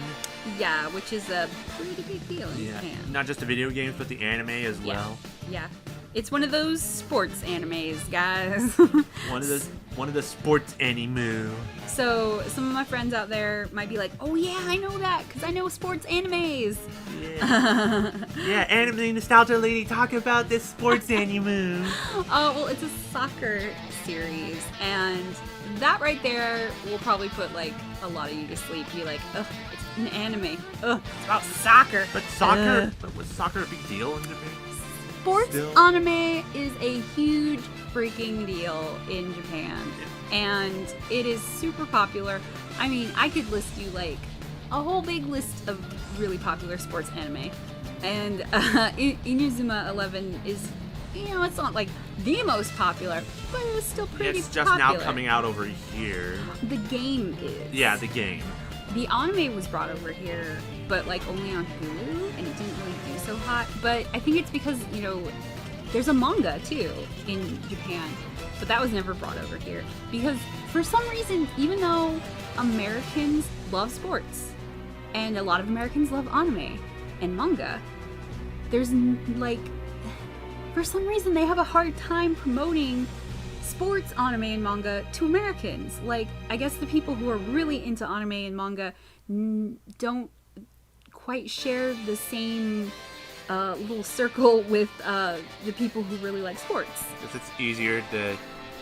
Yeah, which is a pretty big deal in Japan. Not just the video games, but the anime as well. Yeah. It's one of those sports animes, guys. One of the sports anime. So some of my friends out there might be like, "Oh yeah, I know that because I know sports animes." Yeah. Yeah, anime nostalgia lady, talk about this sports anime. Well, it's a soccer series, and that right there will probably put like a lot of you to sleep. Be like, "Ugh, it's an anime. Ugh, it's about soccer." But soccer, but was soccer a big deal in Japan? Sports anime is a huge freaking deal in Japan, and it is super popular. I mean, I could list you like a whole big list of really popular sports anime, and Inazuma 11 is, it's not like the most popular, but it was still pretty It's just popular. now coming out over here. The game is. Yeah, the game. The anime was brought over here, but like only on Hulu, and it didn't really do so hot. But I think it's because, there's a manga too in Japan, but that was never brought over here. Because for some reason, even though Americans love sports, and a lot of Americans love anime and manga, there's for some reason they have a hard time promoting sports anime and manga to Americans. Like, I guess the people who are really into anime and manga don't quite share the same little circle with the people who really like sports. Because it's easier to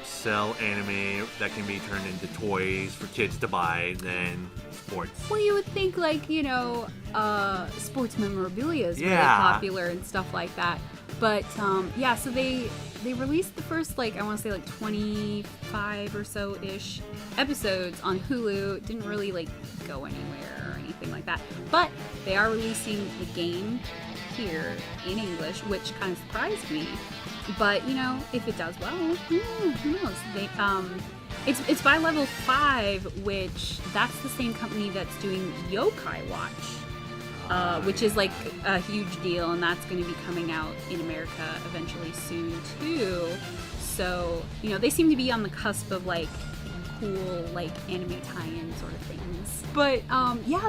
sell anime that can be turned into toys for kids to buy than sports. Well, you would think sports memorabilia is really popular and stuff like that. But so they released the first I want to say 25 or so ish episodes on Hulu. It didn't really go anywhere or anything like that. But they are releasing the game here in English, which kind of surprised me. But if it does well, who knows? They it's by Level 5, which that's the same company that's doing Yokai Watch. Which is a huge deal, and that's going to be coming out in America eventually soon too. So they seem to be on the cusp of cool anime tie-in sort of things. But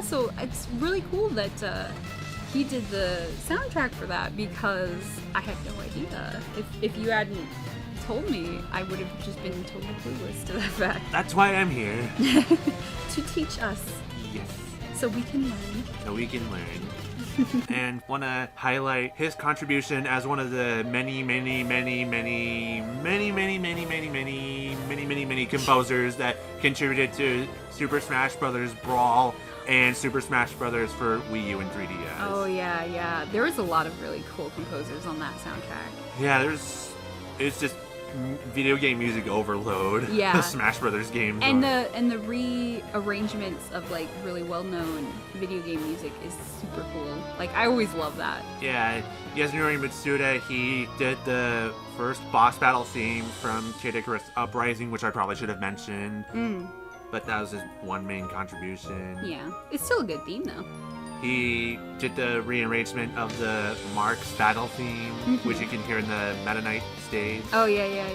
so it's really cool that he did the soundtrack for that, because I had no idea. If you hadn't told me, I would have just been totally clueless to that fact. That's why I'm here. To teach us. Yes. So we can learn. And want to highlight his contribution as one of the many composers that contributed to Super Smash Bros. Brawl and Super Smash Bros. For Wii U and 3DS. Oh yeah. There was a lot of really cool composers on that soundtrack. Yeah, it's just video game music overload. Yeah. Smash Brothers games. And the rearrangements of really well-known video game music is super cool. I always love that. Yeah, Yasunori Mitsuda, he did the first boss battle theme from Kid Icarus Uprising, which I probably should have mentioned. But that was his one main contribution. Yeah, it's still a good theme though. He did the rearrangement of the Mark's battle theme, which you can hear in the Meta Knight stage. Oh, yeah.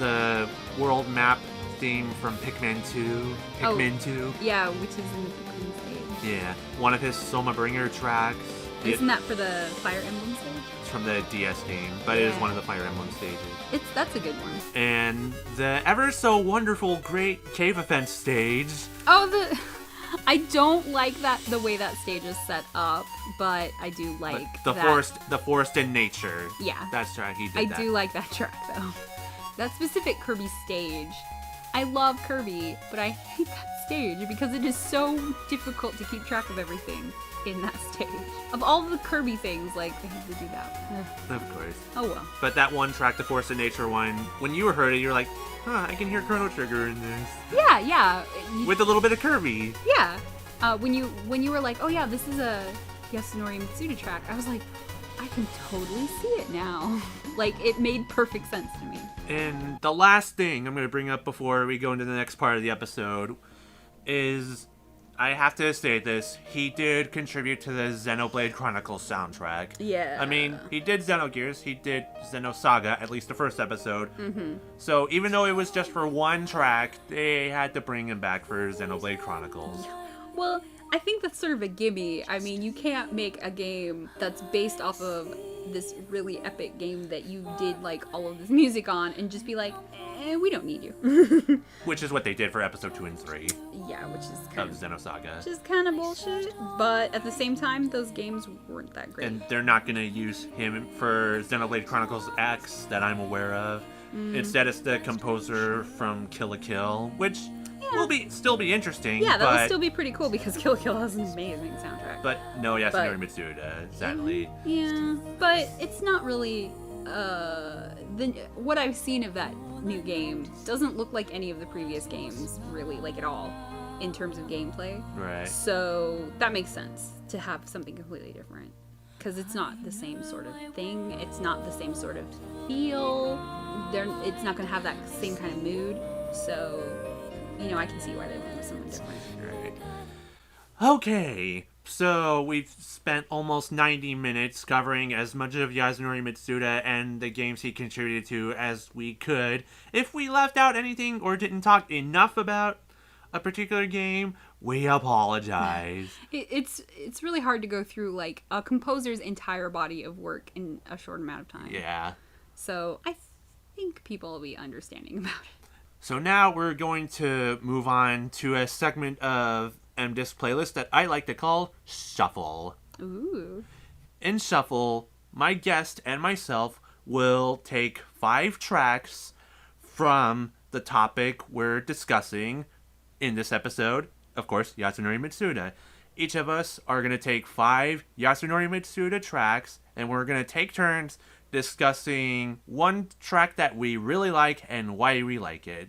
The world map theme from Pikmin 2. Pikmin 2. Yeah, which is in the Pikmin stage. Yeah. One of his Soma Bringer tracks. Isn't that for the Fire Emblem stage? It's from the DS game, but it is one of the Fire Emblem stages. That's a good one. And the ever so wonderful Great Cave Offense stage. Oh, I don't like the way that stage is set up, but I do like the forest and nature. Yeah, that's right. He did that. I do like that track though. That specific Kirby stage. I love Kirby, but I hate that stage because it is so difficult to keep track of everything in that stage. Of all the Kirby things, they have to do that. Of course. Oh well. But that one track, the Forest and Nature one, when you heard it, you're like, I can hear Chrono Trigger in this. Yeah. With a little bit of Kirby. Yeah. When you were like, oh yeah, this is a Yasunori Mitsuda track, I was like, I can totally see it now. It made perfect sense to me. And the last thing I'm going to bring up before we go into the next part of the episode is, I have to say this, he did contribute to the Xenoblade Chronicles soundtrack. Yeah. I mean, he did Xenogears, he did Xenosaga, at least the first episode. So even though it was just for one track, they had to bring him back for Xenoblade Chronicles. Well, I think that's sort of a gimme. I mean, you can't make a game that's based off of this really epic game that you did like all of this music on and just be like, we don't need you. Which is what they did for episode 2 and 3 Yeah, which is of kind of Xenosaga. which is kind of bullshit. But at the same time, those games weren't that great. And they're not going to use him for Xenoblade Chronicles X that I'm aware of. Instead, it's the composer from Kill la Kill, which will still be interesting. Yeah, that would still be pretty cool because Kill la Kill has an amazing soundtrack. But no Yasunori Mitsuda, sadly. Yeah, but it's not really. What I've seen of that new game doesn't look like any of the previous games, really, like at all, in terms of gameplay. Right. So that makes sense to have something completely different. Because it's not the same sort of thing. It's not the same sort of feel. It's not going to have that same kind of mood. So, I can see why they went with someone different. Right. Okay, so we've spent almost 90 minutes covering as much of Yasunori Mitsuda and the games he contributed to as we could. If we left out anything or didn't talk enough about a particular game, we apologize. It's really hard to go through like a composer's entire body of work in a short amount of time. Yeah. So I think people will be understanding about it. So now we're going to move on to a segment of MDisc playlist that I like to call Shuffle. Ooh. In Shuffle, my guest and myself will take 5 tracks from the topic we're discussing in this episode. Of course, Yasunori Mitsuda. Each of us are going to take 5 Yasunori Mitsuda tracks, and we're going to take turns discussing one track that we really like and why we like it.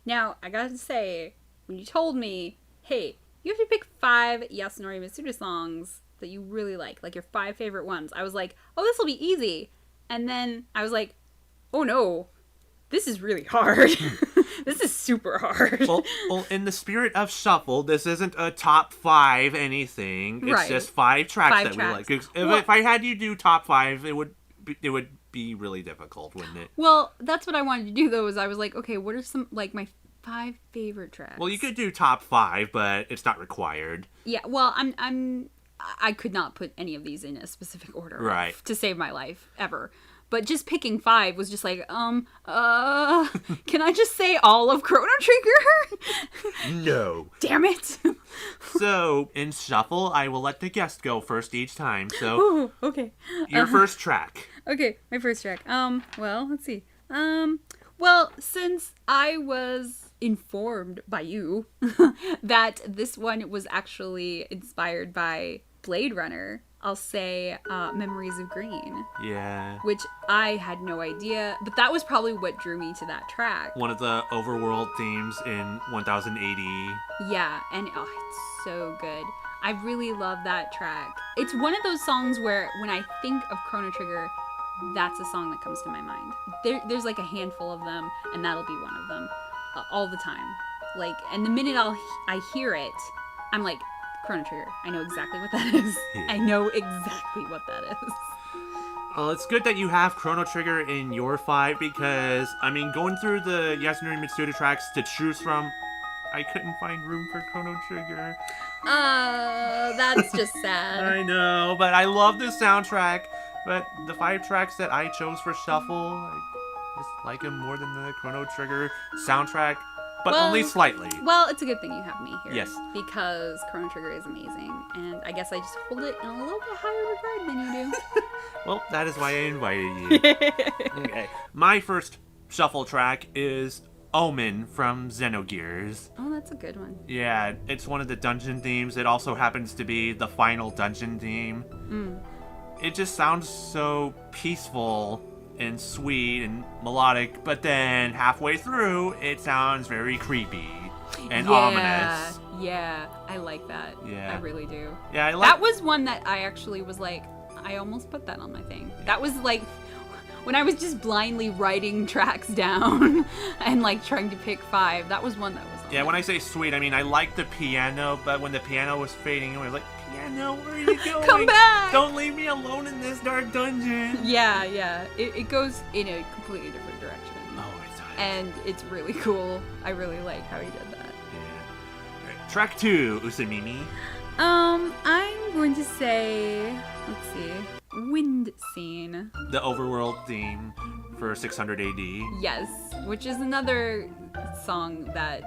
Now, I gotta say, when you told me, hey, you have to pick 5 Yasunori Mitsuda songs that you really like your 5 favorite ones, I was like, oh, this will be easy. And then I was like, oh no, this is really hard. This is super hard. Well, in the spirit of Shuffle, this isn't a top 5 anything. It's right. just 5 tracks 5 that tracks. we like. If I had you do top 5, it would be really difficult, wouldn't it? Well, that's what I wanted to do, though, is I was like, okay, what are some, like, my 5 favorite tracks? Well, you could do top 5, but it's not required. Yeah, well, I could not put any of these in a specific order. Right. To save my life, ever. But just picking 5 was just like, can I just say all of Chrono Trigger? No. Damn it. So, in Shuffle, I will let the guest go first each time. So, Ooh, okay. your first track. Okay, my first track. Well, let's see. Well, since I was informed by you that this one was actually inspired by Blade Runner, I'll say Memories of Green. Yeah. Which I had no idea, but that was probably what drew me to that track. One of the overworld themes in 1080. Yeah, and it's so good. I really love that track. It's one of those songs where when I think of Chrono Trigger, that's a song that comes to my mind. There's like a handful of them, and that'll be one of them all the time. Like, and the minute I hear it, I'm like, Chrono Trigger. I know exactly what that is. Yeah. I know exactly what that is. Well, it's good that you have Chrono Trigger in your 5 because, going through the Yasunori Mitsuda tracks to choose from, I couldn't find room for Chrono Trigger. That's just sad. I know, but I love the soundtrack. But the 5 tracks that I chose for Shuffle, I just like them more than the Chrono Trigger soundtrack, but only slightly. Well, it's a good thing you have me here. Yes. Because Chrono Trigger is amazing, and I guess I just hold it in a little bit higher regard than you do. Well, that is why I invited you. Okay. My first Shuffle track is Omen from Xenogears. Oh, that's a good one. Yeah, it's one of the dungeon themes. It also happens to be the final dungeon theme. It just sounds so peaceful and sweet and melodic, but then halfway through, it sounds very creepy and ominous. Yeah, I like that. Yeah. I really do. Yeah, I like that was one that I actually was like, I almost put that on my thing. That was like when I was just blindly writing tracks down and like trying to pick 5. That was one that was on Yeah, it. when I say sweet, I like the piano, but when the piano was fading, I was like, piano, where are you going? Come back! Don't leave me alone in this dark dungeon. Yeah. It goes in a completely different direction. Oh, it does. And it's really cool. I really like how he did that. Yeah. Right. Track 2, Usamimi. I'm going to say, let's see, Wind Scene. The overworld theme for 600 AD. Yes, which is another song that,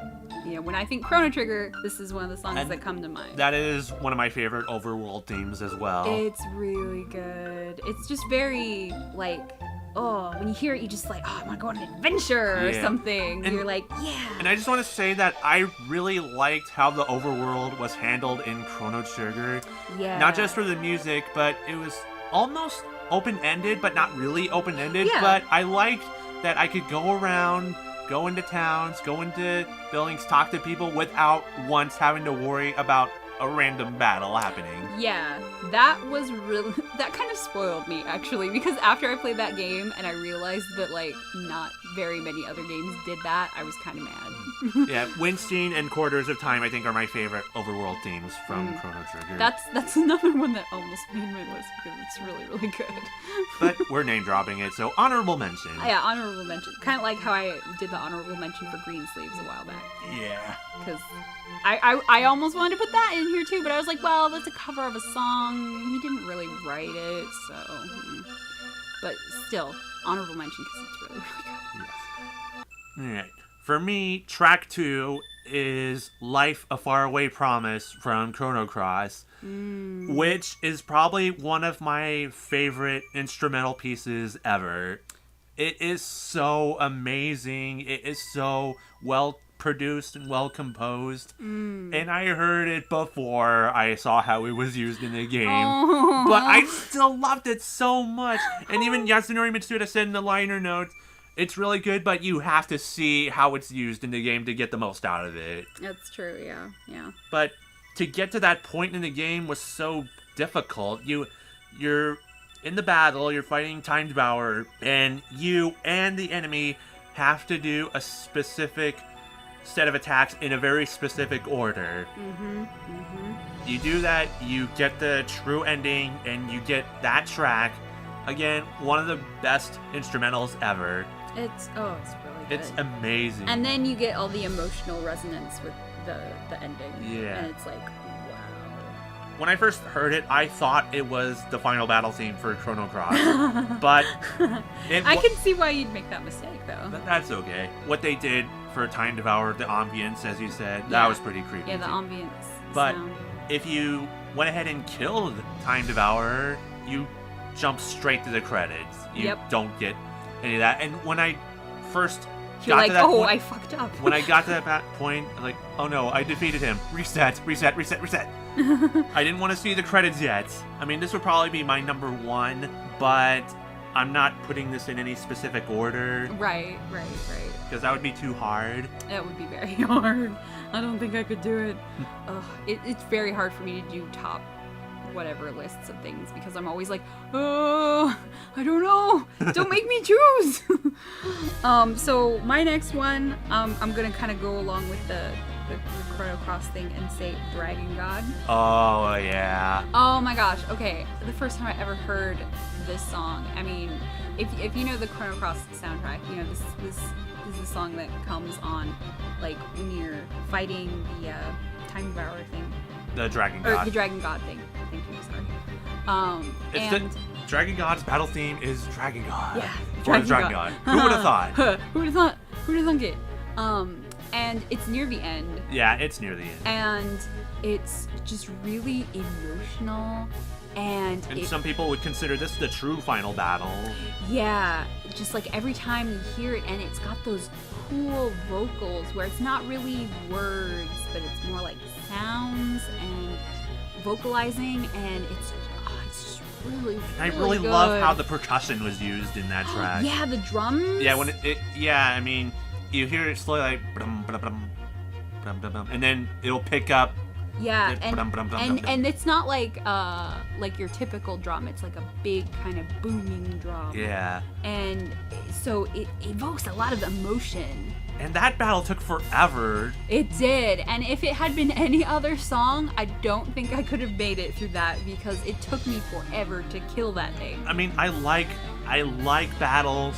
when I think Chrono Trigger, this is one of the songs that come to mind. That is one of my favorite overworld themes as well. It's really good. It's just very, when you hear it, you just I want to go on an adventure or something. And you're like, yeah. And I just want to say that I really liked how the overworld was handled in Chrono Trigger. Yeah. Not just for the music, but it was almost open-ended, but not really open-ended. Yeah. But I liked that I could go around, go into towns, go into buildings, talk to people without once having to worry about a random battle happening. Yeah, that kind of spoiled me, actually, because after I played that game and I realized that, not very many other games did that, I was kind of mad. Yeah, Wind Scene and Quarters of Time, I think, are my favorite overworld themes from Chrono Trigger. That's another one that almost made my list because it's really, really good. But we're name-dropping it, so honorable mention. Yeah, honorable mention. Kind of like how I did the honorable mention for Green Sleeves a while back. Yeah. Because I almost wanted to put that in here too, but I was like, well, that's a cover of a song. He didn't really write it, so. But still, honorable mention because it's really, really good. Yes. Alright. For me, track 2 is Life a Faraway Promise from Chrono Cross, which is probably one of my favorite instrumental pieces ever. It is so amazing. It is so well produced and well composed. And I heard it before I saw how it was used in the game. Oh. But I still loved it so much. And even Yasunori Mitsuda said in the liner notes, it's really good, but you have to see how it's used in the game to get the most out of it. That's true, yeah. But to get to that point in the game was so difficult. You're in the battle, you're fighting Time Devourer, and you and the enemy have to do a specific set of attacks in a very specific order. You do that, you get the true ending, and you get that track. Again, one of the best instrumentals ever. It's really good. It's amazing. And then you get all the emotional resonance with the ending. Yeah. And it's like, wow. When I first heard it, I thought it was the final battle theme for Chrono Cross. But I can see why you'd make that mistake, though. But that's okay. What they did for Time Devourer, the ambience, as you said, that was pretty creepy. Yeah, the too. ambience But sound. if you went ahead and killed Time Devourer, you jump straight to the credits. You don't get any of that. And when I first You're got like, to that point, I fucked up. when I got to that point, I'm like, oh no, I defeated him. Reset. I didn't want to see the credits yet. I mean, this would probably be my number 1, but I'm not putting this in any specific order. Right. Because that would be too hard. That would be very hard. I don't think I could do it. It's very hard for me to do top whatever lists of things because I'm always like, oh, I don't know. Don't make me choose. So my next one, I'm gonna kind of go along with the Chrono Cross thing and say Dragon God. Oh yeah. Oh my gosh. Okay, the first time I ever heard this song. I mean, if you know the Chrono Cross soundtrack, you know this is a song that comes on when you're fighting the Time Devourer thing. The Dragon God. Or the Dragon God thing. Thank you, sorry. The Dragon God's battle theme is Dragon God. Yeah, Dragon God. Who would have thought? Who would have thought? Who would have thunk it? And it's near the end. Yeah, it's near the end. And it's just really emotional. And some people would consider this the true final battle. Yeah, just every time you hear it, and it's got those cool vocals where it's not really words, but it's more like sounds and vocalizing, and it's just really I really good. love how the percussion was used in that track. Yeah, the drums. Yeah, when I mean, you hear it slowly like brum, brum, brum, brum, brum, brum, and then it'll pick up. Yeah, and and it's not like your typical drum. It's like a big kind of booming drum. Yeah. And so it evokes a lot of emotion. And that battle took forever. It did. And if it had been any other song, I don't think I could have made it through that because it took me forever to kill that thing. I mean, I like battles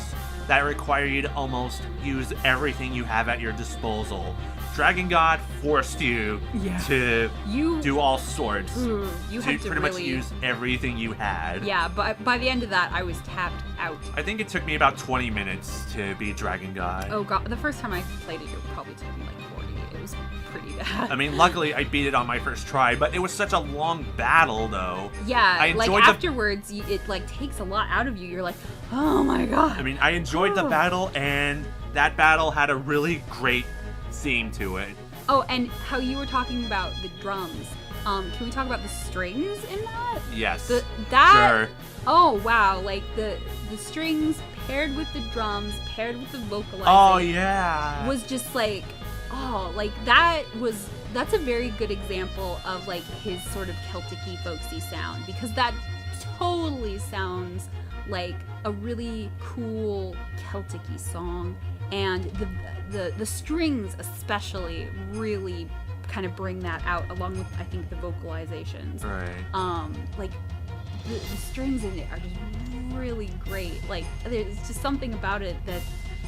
that require you to almost use everything you have at your disposal. Dragon God forced you to do all sorts. You had to pretty really much use everything you had. Yeah, but by the end of that, I was tapped out. I think it took me about 20 minutes to beat Dragon God. Oh god, the first time I played it probably took me like 40. It was pretty bad. I mean, luckily I beat it on my first try, but it was such a long battle, though. Yeah, like afterwards, it like takes a lot out of you. You're like, oh my god. I mean, I enjoyed the battle, and that battle had a really great theme to it. Oh, and how you were talking about the drums. Can we talk about the strings in that? Yes. Sure. Oh wow! Like the strings paired with the drums, paired with the vocalizing. Oh yeah. Was just like, like that's a very good example of like his sort of Celtic-y, folksy sound, because that totally sounds like a really cool Celtic-y song, and the strings especially really kind of bring that out, along with I think the vocalizations. Right. Like the strings in it are just really great. Like there's just something about it that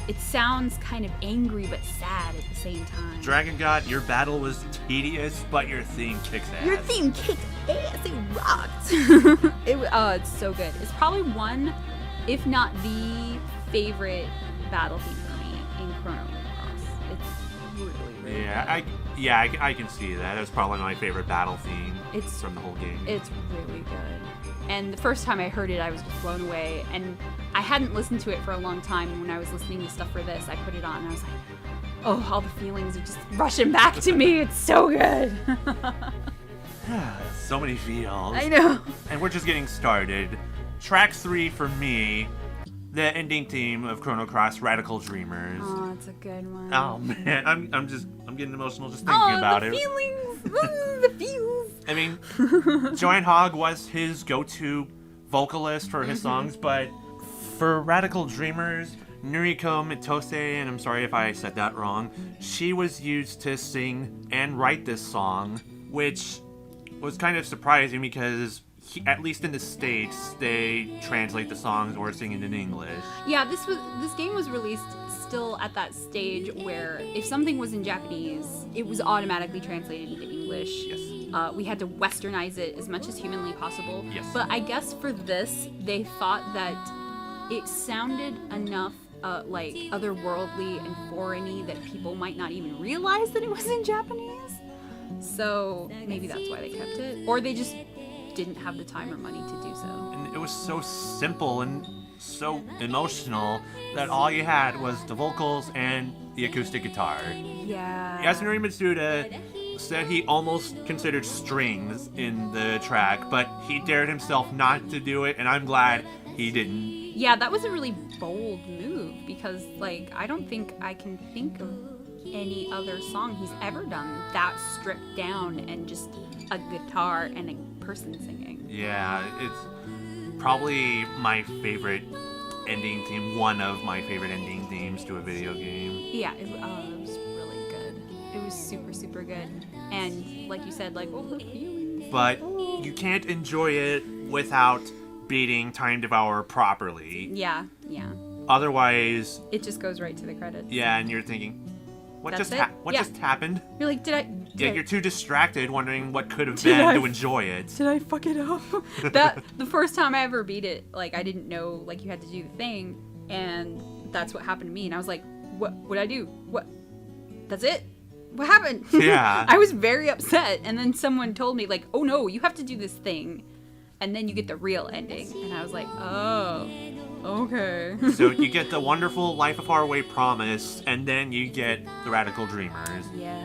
it sounds kind of angry but sad at the same time. Dragon God, your battle was tedious, but your theme kicks ass. Your theme kicked ass. It rocked. It's so good. It's probably one, if not the favorite battle theme for me in Chrono Cross. It's really, really good. I can see that. It was probably my favorite battle theme from the whole game. It's really good. And the first time I heard it, I was just blown away. And I hadn't listened to it for a long time. And when I was listening to stuff for this, I put it on and I was like, oh, all the feelings are just rushing back to me. It's so good. So many feels. I know. And we're just getting started. Track 3 for me, the ending theme of Chrono Cross, Radical Dreamers. Oh, it's a good one. Oh man, I'm getting emotional just thinking about it. The feels. I mean, Joanne Hogg was his go-to vocalist for his songs, but for Radical Dreamers, Noriko Mitose, and I'm sorry if I said that wrong, she was used to sing and write this song, which was kind of surprising because at least in the States, they translate the songs or sing it in English. Yeah, this game was released still at that stage where if something was in Japanese, it was automatically translated into English. Yes. We had to westernize it as much as humanly possible. Yes. But I guess for this, they thought that it sounded enough like otherworldly and foreign-y that people might not even realize that it was in Japanese. So maybe that's why they kept it. Or they just didn't have the time or money to do so. And it was so simple and so emotional that all you had was the vocals and the acoustic guitar. Yeah. Yasunori Mitsuda said he almost considered strings in the track, but he dared himself not to do it, and I'm glad he didn't. Yeah, that was a really bold move because, like, I don't think I can think of any other song he's ever done that stripped down and just a guitar and a person singing. Yeah, it's probably my favorite ending theme, one of my favorite ending themes to a video game. Yeah, it was really good. It was super, super good. And like you said, like, the feelings. But you can't enjoy it without beating Time Devourer properly. Yeah. Otherwise, it just goes right to the credits. Yeah, and you're thinking, what just happened? You're like, you're too distracted wondering what could have been to enjoy it. Did I fuck it up? The first time I ever beat it, like, I didn't know, like, you had to do the thing, and that's what happened to me, and I was like, what'd I do? What? That's it? What happened? Yeah. I was very upset, and then someone told me, like, oh no, you have to do this thing, and then you get the real ending, and I was like, oh, okay. So you get the wonderful Life of Faraway Promise, and then you get the Radical Dreamers. Yeah.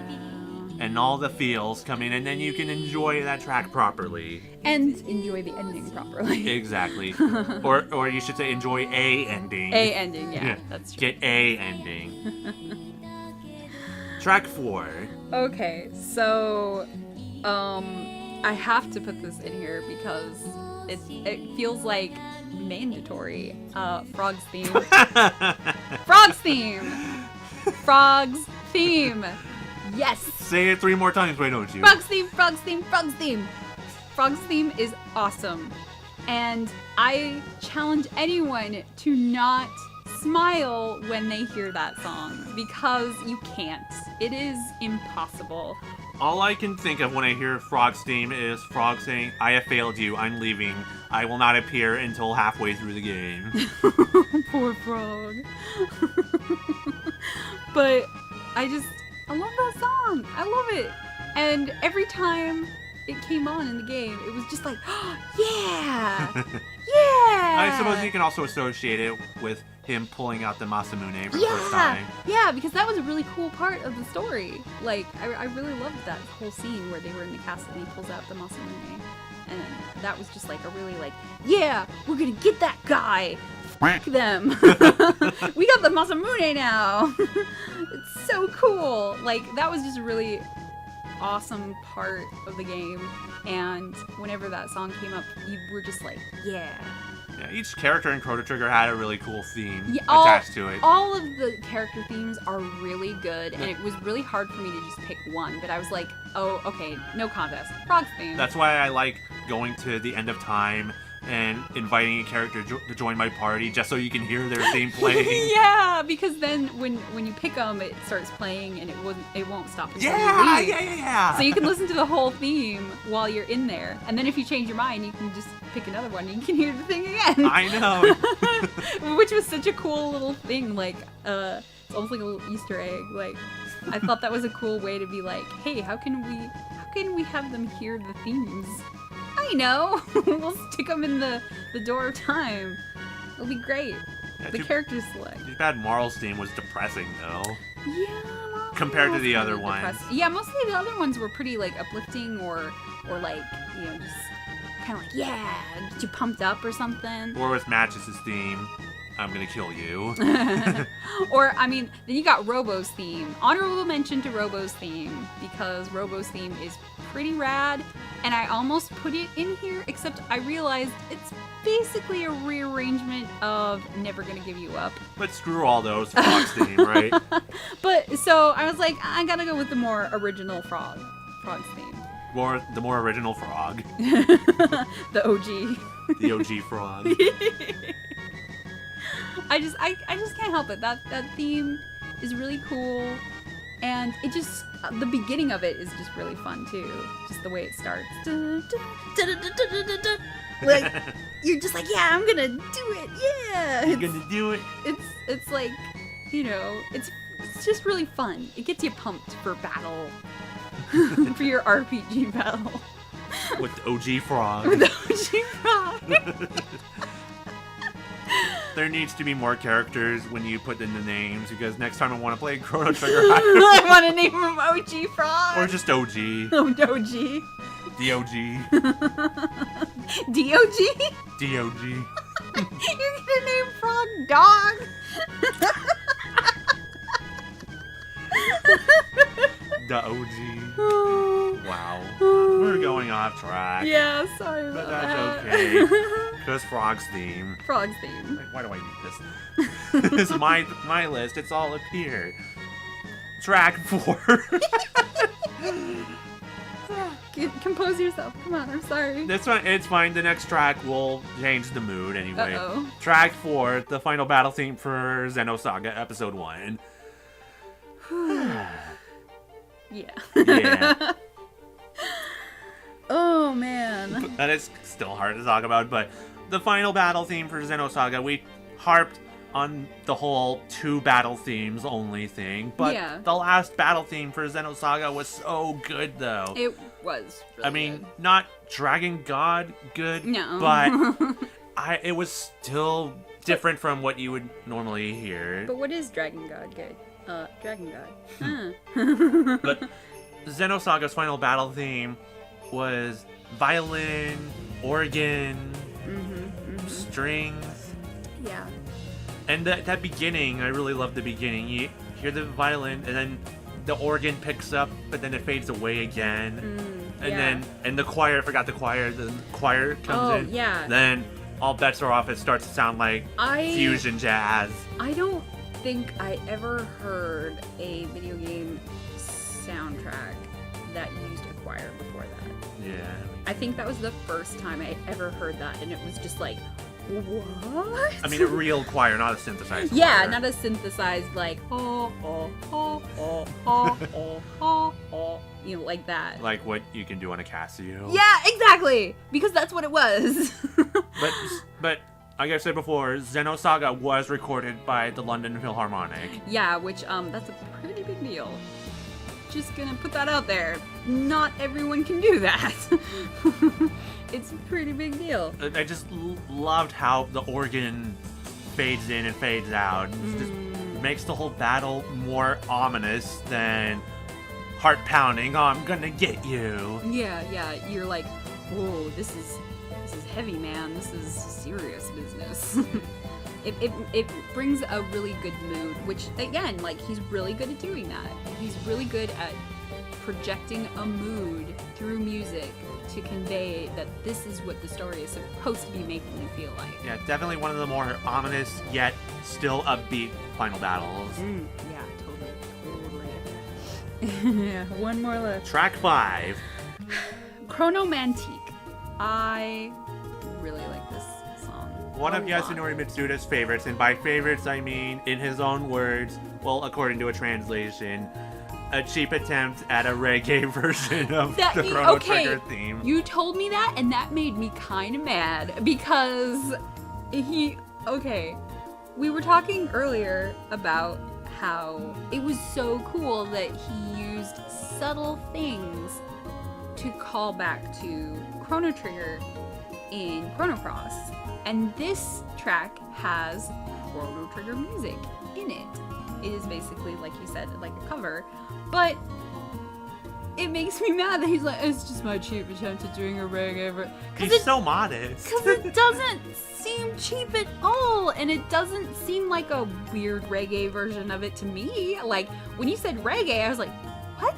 And all the feels come in, and then you can enjoy that track properly. And enjoy the ending properly. Exactly. or you should say enjoy a ending. A ending, yeah. That's true. Get a ending. Track 4. Okay, so I have to put this in here because it feels like mandatory. Frog's theme. Frog's theme! Frog's theme! Yes! Say it 3 more times, why don't you? Frog's theme, Frog's theme, Frog's theme! Frog's theme is awesome. And I challenge anyone to not smile when they hear that song because you can't. It is impossible. All I can think of when I hear Frog's theme is Frog saying, "I have failed you. I'm leaving. I will not appear until halfway through the game." Poor Frog. But I love that song. I love it. And every time it came on in the game, it was just like, oh, yeah! Yeah! I suppose you can also associate it with him pulling out the Masamune for the first time. Yeah, because that was a really cool part of the story. Like, I really loved that whole scene where they were in the castle and he pulls out the Masamune. And that was just like a really like, yeah, we're gonna get that guy! F*** them! We got the Masamune now! It's so cool! Like, that was just a really awesome part of the game. And whenever that song came up, you were just like, yeah. Yeah, each character in Chrono Trigger had a really cool theme attached to it. All of the character themes are really good, and it was really hard for me to just pick one, but I was like, oh, okay, no contest. Frog's theme. That's why I like going to the end of time and inviting a character to join my party just so you can hear their theme playing. Yeah, because then when you pick them, it starts playing and it won't stop until you leave. Yeah. So you can listen to the whole theme while you're in there, and then if you change your mind, you can just pick another one and you can hear the thing again. I know. Which was such a cool little thing, like it's almost like a little Easter egg. Like, I thought that was a cool way to be like, hey, how can we have them hear the themes? I know. We'll stick them in the door of time. It'll be great. Yeah, the characters select. Too bad Marl's theme was depressing though. Yeah. Compared to the other ones. Yeah, mostly the other ones were pretty like uplifting or like, you know, just kind of like, yeah, get you pumped up or something. Or with Matches' theme, "I'm gonna kill you." Or, I mean, then you got Robo's theme. Honorable mention to Robo's theme, because Robo's theme is pretty rad, and I almost put it in here, except I realized it's basically a rearrangement of Never Gonna Give You Up. But screw all those, Frog's theme, right? But, so, I was like, I gotta go with the more original Frog's theme. The more original Frog. The OG. The OG Frog. I just can't help it. That theme is really cool, and it just the beginning of it is just really fun too. Just the way it starts. Like, you're just like, yeah, I'm gonna do it. Yeah, You're gonna do it. It's like, you know, it's just really fun. It gets you pumped for battle, for your RPG battle. With the OG Frog. With the OG Frog. There needs to be more characters when you put in the names, because next time I want to play Chrono Trigger, I want to name him OG Frog. or just OG. Oh, OG. DOG. DOG? DOG. You're gonna name Frog Dog? The OG. Wow. We're going off track. Yeah, sorry But about that's that. okay. Because Frog's theme. Frog's theme. Like, why do I need this? This is my list. It's all up here. Track 4. Compose yourself. Come on, I'm sorry. This one, it's fine. The next track will change the mood anyway. Uh-oh. Track 4, the final battle theme for Xenosaga Episode 1. Yeah. Yeah. Oh, man. That is still hard to talk about, but the final battle theme for Xenosaga, we harped on the whole 2 battle themes only thing, but Yeah. the last battle theme for Xenosaga was so good, though. It was really I mean, good. not Dragon God good, No. but it was still different from what you would normally hear. But what is Dragon God good? Dragon God. But Xenosaga's final battle theme was violin, organ, strings, Yeah. and that beginning, I really love the beginning. You hear the violin, and then the organ picks up, but then it fades away again. And the choir, I forgot the choir. The choir comes in. Yeah. Then all bets are off. It starts to sound like fusion jazz. I don't think I ever heard a video game soundtrack that used a choir before that. Yeah. I think that was the first time I ever heard that, and it was just like, what? I mean, a real choir, not a synthesized Yeah, choir. not a synthesized like you know, like that. Like what you can do on a Casio. Yeah, exactly. Because that's what it was. But like I said before, Xenosaga was recorded by the London Philharmonic. Yeah, which that's a pretty big deal. Just gonna put that out there. Not everyone can do that. It's a pretty big deal. I just loved how the organ fades in and fades out. It just makes the whole battle more ominous than heart pounding. Oh, I'm gonna get you. Yeah. You're like, whoa, this is heavy, man. This is serious business. It brings a really good mood, which again, like, he's really good at doing that. He's really good at projecting a mood through music to convey that this is what the story is supposed to be making me feel like. Yeah, definitely one of the more ominous yet still upbeat final battles. Yeah, totally. Yeah, one more left. Track 5. Chronomantique. I really like this song. One of a lot. Yasunori Mitsuda's favorites, and by favorites I mean, in his own words, well, according to a translation, a cheap attempt at a reggae version of the Chrono Trigger theme. You told me that, and that made me kind of mad because we were talking earlier about how it was so cool that he used subtle things to call back to Chrono Trigger in Chrono Cross. And this track has Chrono Trigger music in it. It is basically, like you said, like a cover. But it makes me mad that he's like, it's just my cheap attempt at doing a reggae. He's so modest. Because it doesn't seem cheap at all. And it doesn't seem like a weird reggae version of it to me. Like, when you said reggae, I was like, what?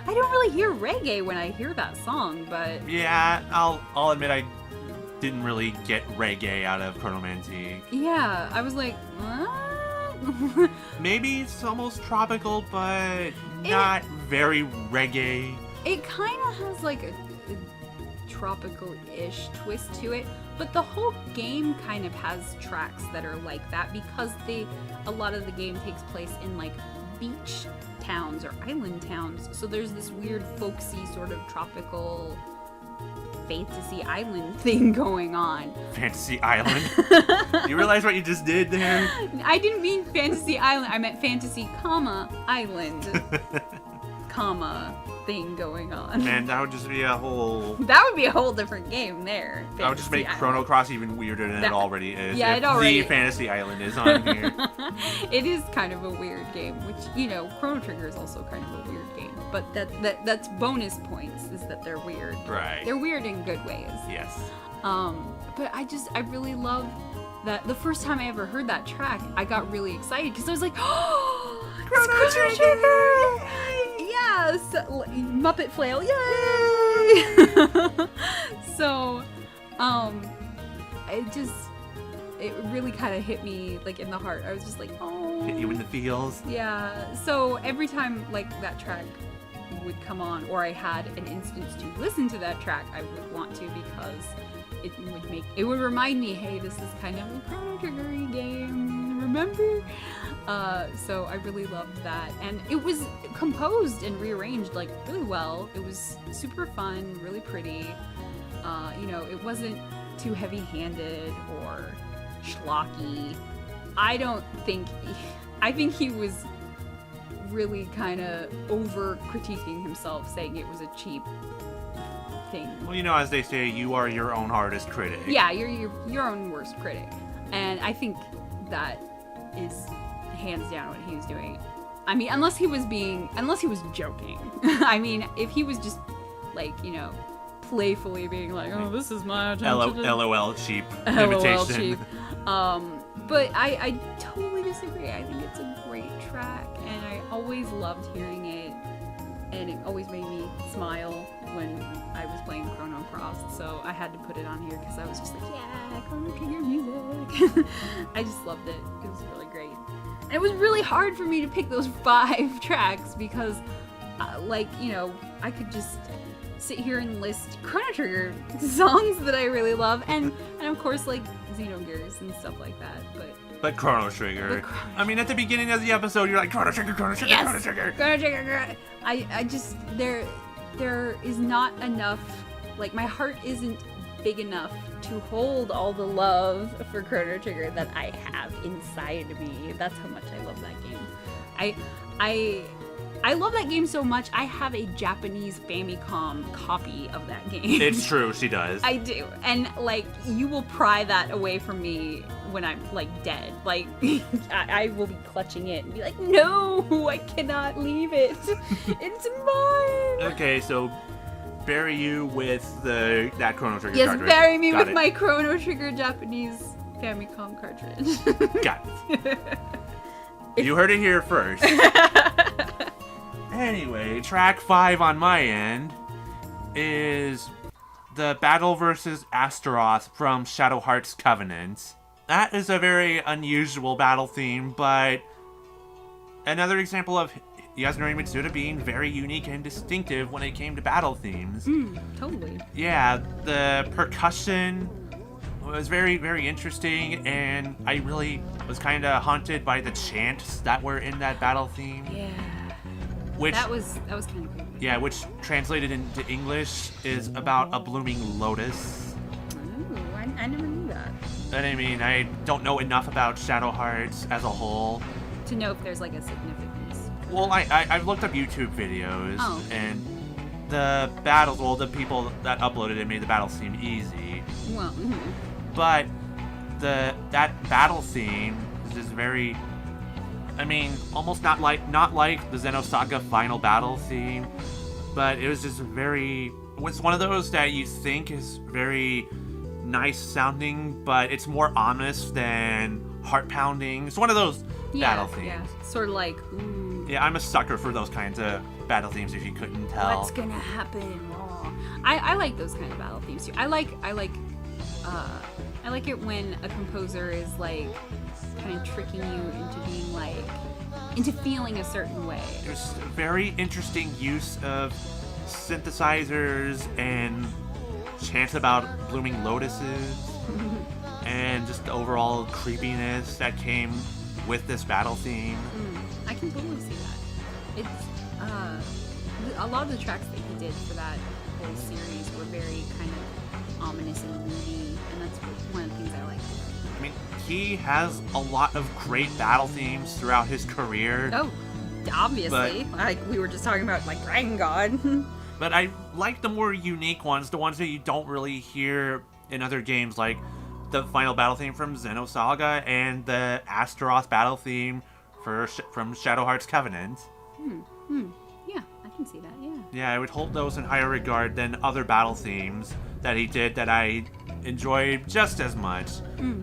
I don't really hear reggae when I hear that song, but... Yeah, I'll admit I didn't really get reggae out of Chronomantique. Yeah, I was like, what? Maybe it's almost tropical, but not very reggae. It kind of has like a tropical-ish twist to it, but the whole game kind of has tracks that are like that because a lot of the game takes place in like beach towns or island towns, so there's this weird folksy sort of tropical fantasy island thing going on. Fantasy Island? You realize what you just did there? I didn't mean fantasy island, I meant fantasy, island, thing going on. Man, that would just be a whole... That would be a whole different game there. That would just make Chrono Cross even weirder than it already is. Yeah, if it already... the Fantasy Island is on here. It is kind of a weird game, which, you know, Chrono Trigger is also kind of a weird game. But that's bonus points, is that they're weird. Right. They're weird in good ways. Yes. But I really love that. The first time I ever heard that track, I got really excited because I was like, oh, Chrono Trigger! Yes! Muppet Flail, yay! So, it really kind of hit me like in the heart. I was just like, oh. Hit you in the feels. Yeah. So every time like that track would come on, or I had an instance to listen to that track, I would want to because it would remind me, hey, this is kind of a Chrono Trigger-y game, remember? So I really loved that, and it was composed and rearranged like really well. It was super fun, really pretty. You know, it wasn't too heavy-handed or schlocky. I think he was really kind of over critiquing himself, saying it was a cheap thing. Well, you know, as they say, you are your own hardest critic. Yeah, you're your own worst critic, and I think that is hands down what he was doing. I mean, unless he was joking. I mean, if he was just like, you know, playfully being like, oh, this is my attempt to LOL cheap LOL imitation. cheap. But I totally disagree. I think it's a great track, and I always loved hearing it, and it always made me smile when I was playing Chrono Cross, so I had to put it on here because I was just like, yeah, Chrono Trigger music. I just loved it. It was really great. And it was really hard for me to pick those 5 tracks because, like, you know, I could just sit here and list Chrono Trigger songs that I really love, and of course, like, Xenogears and stuff like that, But Chrono Trigger. I mean, at the beginning of the episode, you're like, Chrono Trigger, Chrono Trigger, yes! Chrono Trigger. Chrono Trigger. I just, there is not enough, like, my heart isn't big enough to hold all the love for Chrono Trigger that I have inside me. That's how much I love that game. I love that game so much, I have a Japanese Famicom copy of that game. It's true, she does. I do. And, like, you will pry that away from me when I'm, like, dead. Like, I will be clutching it and be like, no, I cannot leave it. It's mine. Okay, so bury you with that Chrono Trigger yes, cartridge. bury me Got with it. my Chrono Trigger Japanese Famicom cartridge. Got it. You heard it here first. Anyway, track 5 on my end is the Battle versus Astaroth from Shadow Hearts Covenant. That is a very unusual battle theme, but another example of Yasunori Mitsuda being very unique and distinctive when it came to battle themes. Totally. Yeah, the percussion was very, very interesting, and I really was kind of haunted by the chants that were in that battle theme. Yeah. Which, that was kind of cool. yeah, which translated into English is about a blooming lotus. Ooh, I never knew that. And I mean, I don't know enough about Shadow Hearts as a whole. To know if there's like a significance. Well, I've looked up YouTube videos, and the battles, well, the people that uploaded it made the battle seem easy. Well, But that battle theme is just very, I mean, almost not like the Xenosaga final battle theme, but it was just it's one of those that you think is very nice sounding, but it's more ominous than heart pounding. It's one of those battle themes. Yeah, sort of like, ooh. Yeah, I'm a sucker for those kinds of battle themes, if you couldn't tell. What's gonna happen? Oh. I like those kind of battle themes too. I like it when a composer is like kind of tricking you into being like into feeling a certain way. There's a very interesting use of synthesizers and chants about blooming lotuses and just the overall creepiness that came with this battle theme. I can totally see that. It's a lot of the tracks that he did for that whole series were very kind of ominous and moody, and that's one of the things I like. I mean, he has a lot of great battle themes throughout his career. Oh, obviously. Like we were just talking about, like Dragon God. But I like the more unique ones, the ones that you don't really hear in other games, like the final battle theme from Xenosaga and the Astaroth battle theme from Shadow Hearts Covenant. Yeah, I can see that, yeah. Yeah, I would hold those in higher regard than other battle themes that he did that I enjoyed just as much.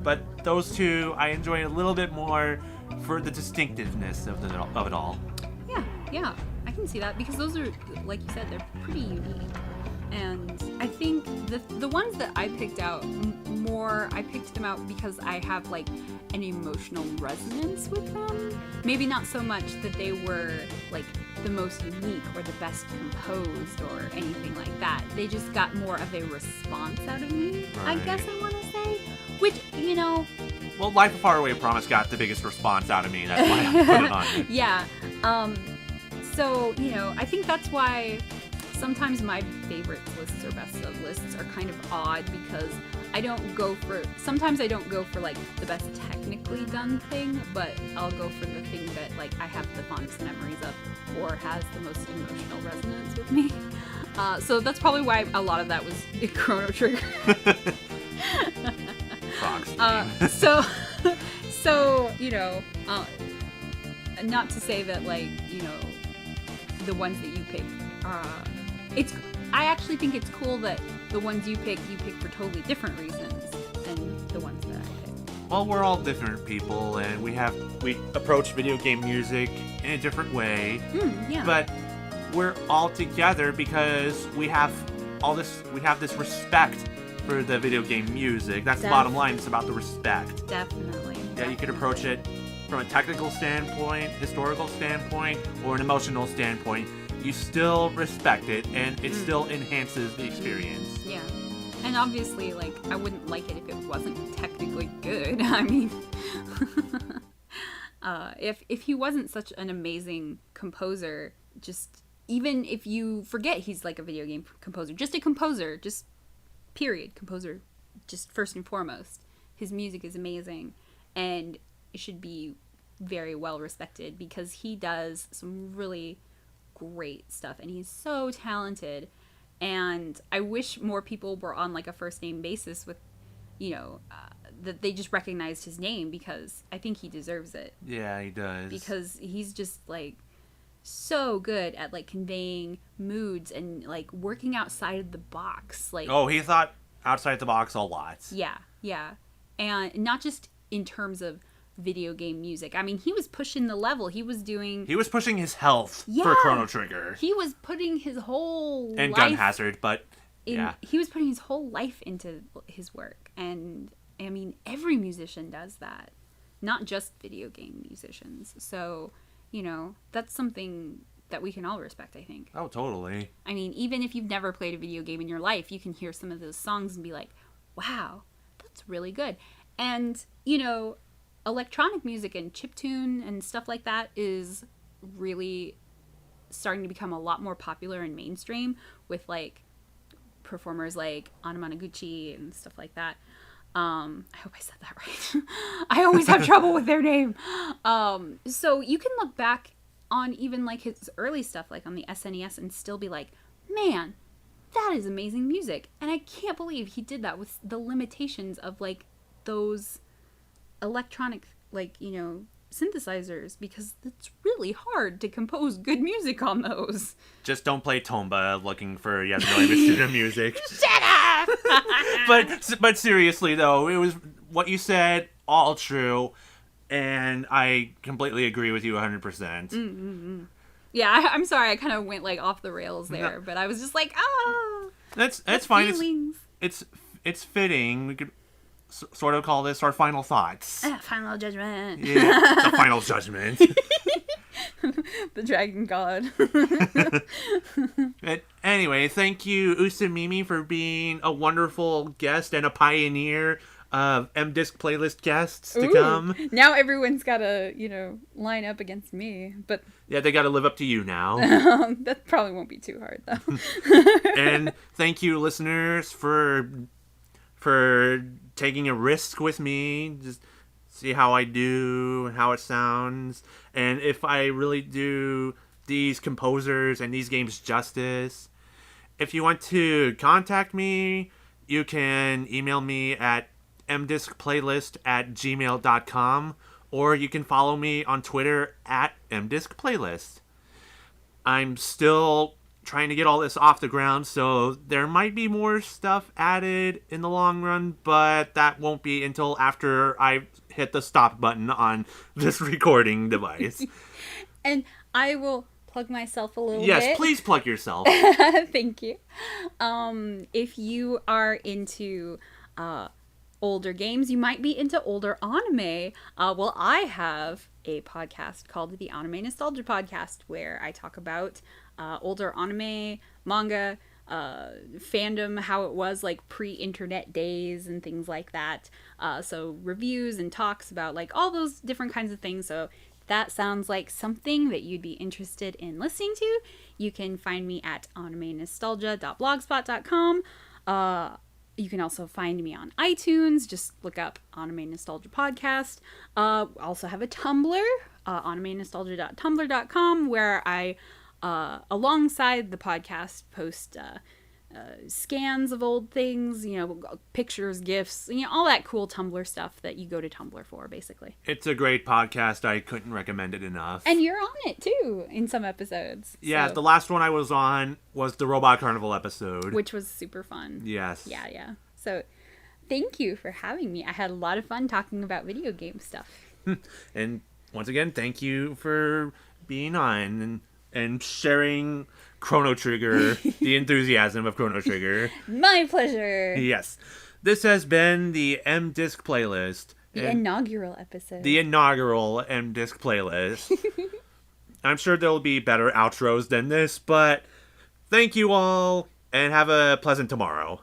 But those two I enjoy a little bit more for the distinctiveness of it all. Yeah, I can see that because those are, like you said, they're pretty unique. And I think the ones that I picked out I picked them out because I have like an emotional resonance with them. Maybe not so much that they were like the most unique or the best composed or anything like that. They just got more of a response out of me, Right. I guess I want to say. Which, you know... Well, Life of Faraway Promise got the biggest response out of me. That's why I put it on. Yeah. So, you know, I think that's why sometimes my favorites lists or best of lists are kind of odd because sometimes I don't go for like the best technically done thing, but I'll go for the thing that like I have the fondest memories of or has the most emotional resonance with me. So that's probably why a lot of that was Chrono Trigger. Fox. So, you know, not to say that like, you know, the ones that you pick, I actually think it's cool that the ones you pick for totally different reasons than the ones that I pick. Well, we're all different people, and we approach video game music in a different way. Yeah. But we're all together because we have this respect for the video game music. That's the bottom line. It's about the respect. Definitely. Yeah, you could approach it from a technical standpoint, historical standpoint, or an emotional standpoint. You still respect it, and it still enhances the experience. Yeah. And obviously, like, I wouldn't like it if it wasn't technically good. I mean, if he wasn't such an amazing composer, just even if you forget he's like a video game composer, just a composer, just period, composer, just first and foremost, his music is amazing, and it should be very well respected because he does some really great stuff, and he's so talented. And I wish more people were on like a first name basis with, that they just recognized his name, because I think he deserves it. Yeah, he does. Because he's just like so good at like conveying moods and like working outside of the box. Like, oh, he thought outside the box a lot. Yeah. And not just in terms of video game music. I mean, he was pushing the level. He was pushing his health for Chrono Trigger. He was putting his whole and life Gun Hazard, but yeah. He was putting his whole life into his work. And I mean, every musician does that. Not just video game musicians. So, that's something that we can all respect, I think. Oh, totally. I mean, even if you've never played a video game in your life, you can hear some of those songs and be like, wow, that's really good. And, electronic music and chiptune and stuff like that is really starting to become a lot more popular and mainstream with like performers like Anamanaguchi and stuff like that. I hope I said that right. I always have trouble with their name. So you can look back on even like his early stuff, like on the SNES, and still be like, man, that is amazing music. And I can't believe he did that with the limitations of like those electronic, like, synthesizers, because it's really hard to compose good music on those. Just don't play Tomba looking for Yasunori Mitsuda music. Shut up! But seriously though, it was what you said, all true, and I completely agree with you 100%. Mm-hmm. Yeah, I'm sorry, I kind of went like off the rails there, but I was just like, that's fine. Feelings. It's fitting. We could sort of call this our final thoughts. Final judgment. Yeah, the final judgment. The dragon god. But anyway, thank you, Usamimi, for being a wonderful guest and a pioneer of M-Disc playlist guests to come. Now everyone's got to, line up against me. But yeah, they got to live up to you now. That probably won't be too hard, though. And thank you, listeners, for taking a risk with me. Just see how I do and how it sounds. And if I really do these composers and these games justice. If you want to contact me, you can email me at mdiscplaylist@gmail.com, or you can follow me on Twitter at mdiscplaylist. I'm still trying to get all this off the ground, so there might be more stuff added in the long run, but that won't be until after I hit the stop button on this recording device. And I will plug myself a little bit. Yes, please plug yourself. Thank you. If you are into older games, you might be into older anime. Well, I have a podcast called the Anime Nostalgia Podcast, where I talk about older anime, manga, fandom, how it was like pre-internet days and things like that. So reviews and talks about like all those different kinds of things. So if that sounds like something that you'd be interested in listening to, you can find me at animenostalgia.blogspot.com. You can also find me on iTunes. Just look up Anime Nostalgia Podcast. Also have a Tumblr, animenostalgia.tumblr.com, where I, alongside the podcast, post scans of old things, pictures, GIFs, all that cool Tumblr stuff that you go to Tumblr for, basically. It's a great podcast. I couldn't recommend it enough. And you're on it, too, in some episodes. Yeah, so. The last one I was on was the Robot Carnival episode. Which was super fun. Yes. Yeah. So, thank you for having me. I had a lot of fun talking about video game stuff. And once again, thank you for being on and sharing Chrono Trigger, the enthusiasm of Chrono Trigger. My pleasure. Yes. This has been the M-Disc Playlist. The inaugural episode. The inaugural M-Disc Playlist. I'm sure there'll be better outros than this, but thank you all, and have a pleasant tomorrow.